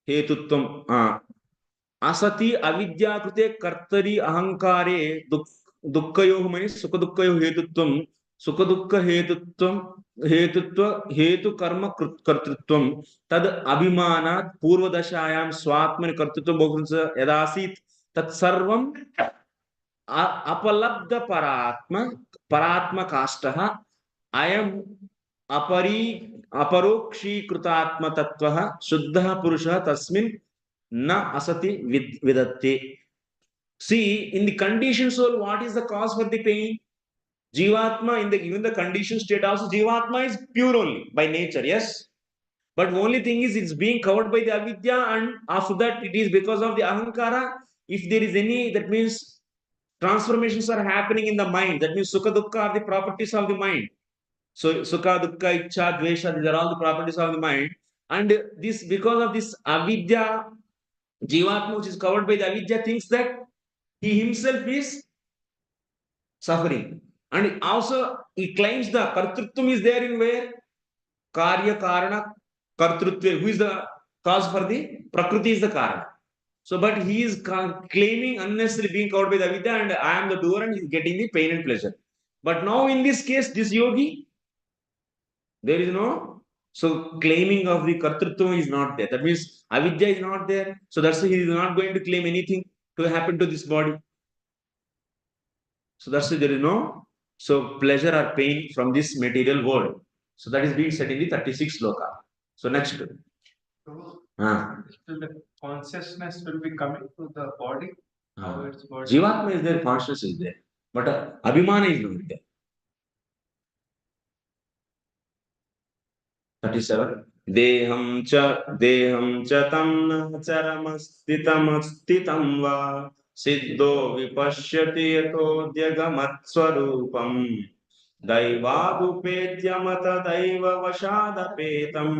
hetutvam. Asati avidya krute kartari ahankare dukkayoh means sukha dukkayoh hetutvam. Sukha dukkha hetutva hetu karma kartrutvam tad abhimanat purva dashayam swatman kartrutvam bhogvansa yadasit tat sarvam apalabdha paratma kastah ayam aparokshi कृतात्म तत्वः शुद्धः पुरुषः तस्मिन् na asati vidatte. See, in the conditioned soul, what is the cause for the pain? Jivatma, in the even the conditioned state also, Jivatma is pure only by nature, yes. But only thing is, it's being covered by the avidya, and after that, it is because of the ahankara. If there is any, that means transformations are happening in the mind. That means sukha dukkha are the properties of the mind. So sukha dukkha ichha dvesha, these are all the properties of the mind. And this, because of this avidya, Jivatma, which is covered by the avidya, thinks that he himself is suffering. And also he claims the kartrutvam is there in where? Karya karana kartrutva. Who is the cause for the? Prakriti is the karana. So, but he is claiming unnecessarily being covered by the avidya, and I am the doer, and he is getting the pain and pleasure. But now in this case, this yogi, there is no, so claiming of the kartrutvam is not there. That means avidya is not there. So that's why he is not going to claim anything to happen to this body. So that's why there is no, so pleasure or pain from this material world. So that is being said in the 36th sloka. So next. So the consciousness will be coming to the body How its body. Jivatma is there, consciousness is there, but Abhimana is not there. 37. देहं च तं न चरमस्थितमस्थितं वा सिद्धो विपश्यति यतोऽद्यगमत्स्वरूपम् दैवादुपेत्यमतदैव वशादपेतं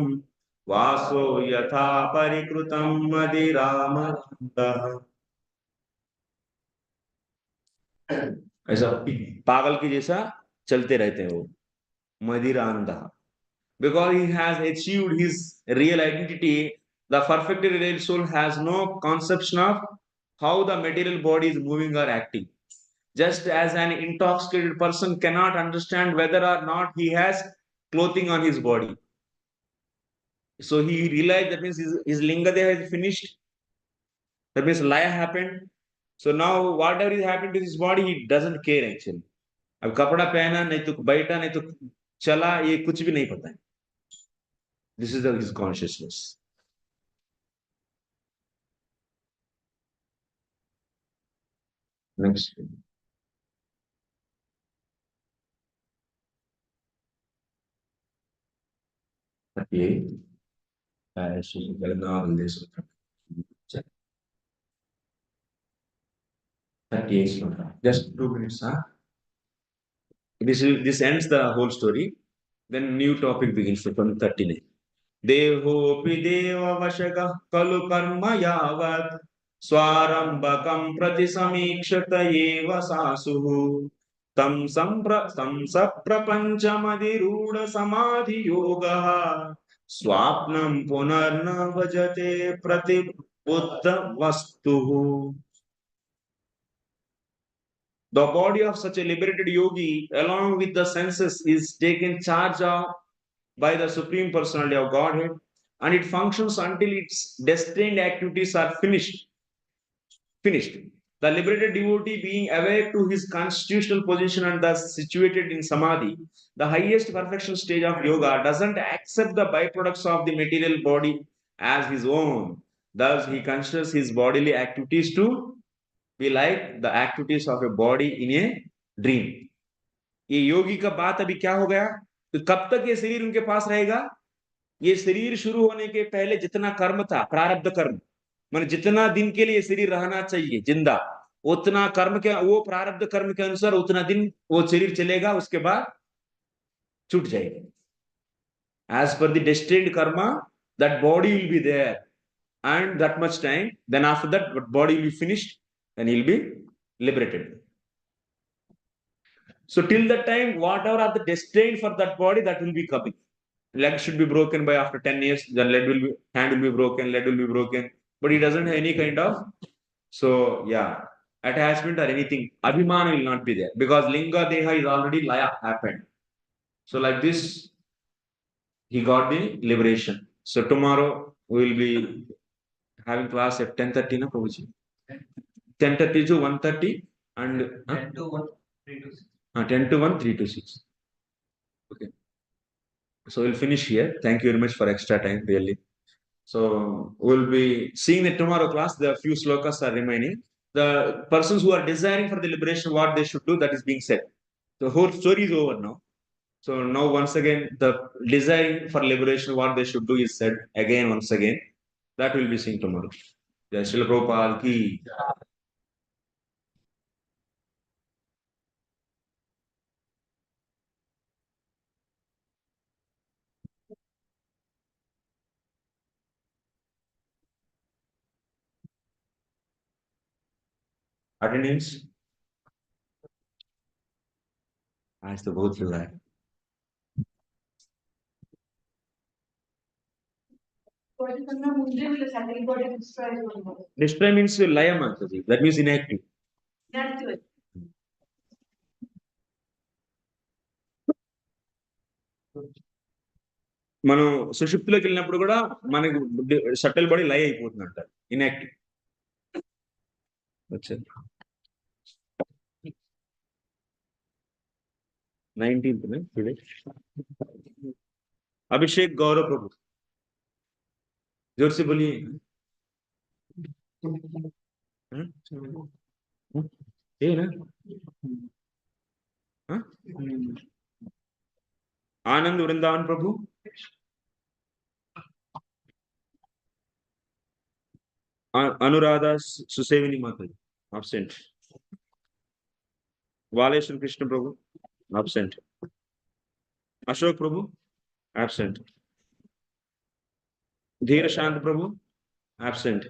वासो यथा परिकृतं मदिरामन्तः. ऐसा पागल की जैसा चलते रहते हैं वो, मदिरांधा. Because he has achieved his real identity, the perfectly real soul has no conception of how the material body is moving or acting. Just as an intoxicated person cannot understand whether or not he has clothing on his body. So he realized that means his linga deha is finished. That means laya happened. So now whatever is happening to his body, he doesn't care actually. अब कपड़ा पहना नहीं तो बैठा नहीं तो चला, ये कुछ भी नहीं पता है. This is his consciousness. Next. Okay. Just 2 minutes, huh? This ends the whole story. Then new topic begins from 39. देहोऽपि देववशगः खलु कर्म यावत् स्वारम्भकं प्रति समीक्षत एव सासुः तं सप्रपञ्चमधिरूढसमाधियोगः स्वाप्नं पुनर्न भजते प्रतिबुद्धवस्तुः. The body of such a liberated yogi, along with the senses, is taken charge of by the Supreme Personality of Godhead, and it functions until its destined activities are finished. The liberated devotee, being awake to his constitutional position and thus situated in samadhi, the highest perfection stage of yoga, doesn't accept the byproducts of the material body as his own. Thus, he considers his bodily activities to be like the activities of a body in a dream. ये योगी का बात अभी क्या हो गया, तो कब तक ये शरीर उनके पास रहेगा? ये शरीर शुरू होने के पहले जितना कर्म था, प्रारब्ध कर्म, माने जितना दिन के लिए शरीर रहना चाहिए जिंदा, उतना कर्म के, वो प्रारब्ध कर्म के अनुसार उतना दिन वो शरीर चलेगा, उसके बाद छूट जाएगा. As per the destined karma, that body will be there, and that much time. Then after that, body will be finished, and he'll be liberated. So till that time, whatever are the destined for that body, that will be coming. Leg should be broken by after 10 years, then hand will be broken, leg will be broken. But he doesn't have any kind of, so yeah, attachment or anything. Abhimana will not be there because Linga Deha is already laya happened. So like this, he got the liberation. So tomorrow we will be having class at 10:30, na Prabhuji? 10:30 to 1:30 and 10 to 1, 3 to 6. 10 to 1, 3 to 6. Okay. So we'll finish here. Thank you very much for extra time, really. So we'll be seeing the tomorrow class. The few slokas are remaining. The persons who are desiring for the liberation, what they should do, that is being said. The whole story is over now. So now once again, the desiring for liberation, what they should do is said again, once again. That will be seen tomorrow. Jai Srila Prabhupada ki. Attendance. आज तो बहुत चल रहा है. Destroy means laya mataji. That means inactive. మనం సుషుప్తిలోకి వెళ్ళినప్పుడు కూడా మనకి షటిల్ బాడీ లై అయిపోతుంది అంటారు, ఇన్యాక్టివ్. వచ్చారు 19th में today. अभिषेक गौरव प्रभु, जोर से बोलिए. ये ना हाँ? आनंद वृंदावन प्रभु, अनुराधा सुसेविनी माता जी absent. वालेश्वर कृष्ण प्रभु absent. अशोक प्रभु absent. धीर शांत प्रभु absent.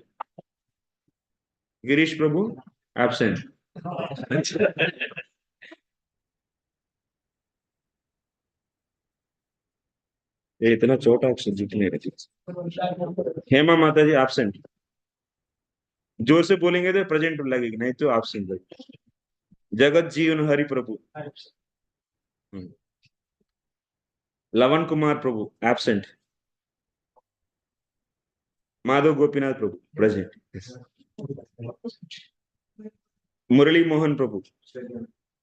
गिरीश प्रभु absent. ये इतना छोटा अक्षर जितने हेमा माता जी absent. जोर से बोलेंगे तो प्रेजेंट लगेगी, नहीं तो absent लगेगी. Jagat Jeevan Hari Prabhu, Lavan Kumar Prabhu absent. Madhav Gopinath Prabhu present. Murali Mohan Prabhu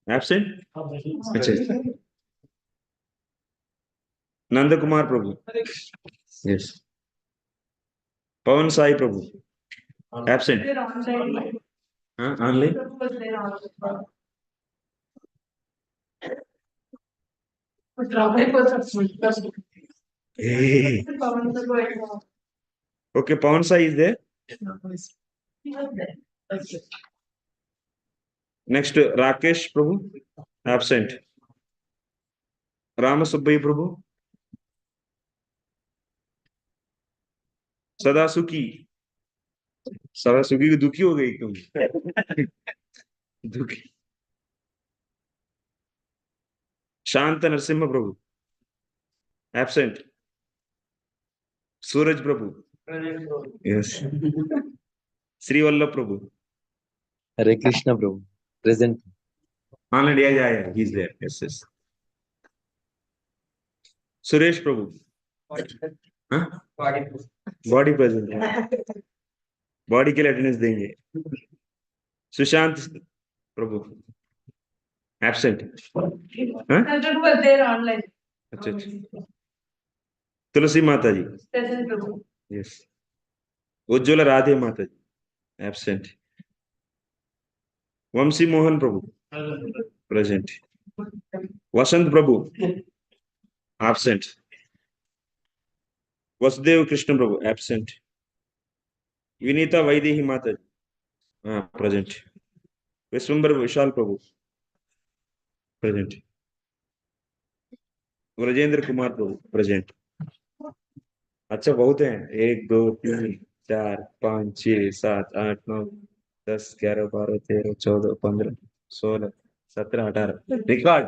absent. अच्छा. Nand Kumar Prabhu yes. Pavan Sai Prabhu absent. They're online. हाँ online. They're online. But Ramai was a full. Okay, Pavan Sai is there. He was there. That's it. Next Rakesh Prabhu absent. Ram Subbaiah Prabhu. सदा सुखी की दुखी हो गई क्यों? दुखी. Shant Narasimha Prabhu absent. Suraj Prabhu yes. Shri Vallabh Prabhu Hare Krishna Prabhu present. Online. Yeah he is there. Yes yes. Suresh Prabhu हाँ बॉडी प्रेजेंट. बॉडी के लिए अटेंडेंस देंगे. Sushant Prabhu absent. Children were there online. अच्छा अच्छा. Tulsi Mata ji Present Prabhu. Yes. Ujjwala Radhe Mata ji absent. Vanshi Mohan Prabhu present. Vasant Prabhu absent. Vasudev Krishna Prabhu absent. Vinita Vaidehi Mata ji हाँ present. Vishwambhar Vishal Prabhu present. Brajendra Kumar Prabhu present. अच्छा बहुत है. 1 2 3 4 5 6 7 8 9 10 11 12 13 14 15 16 17 18 रिकॉर्ड.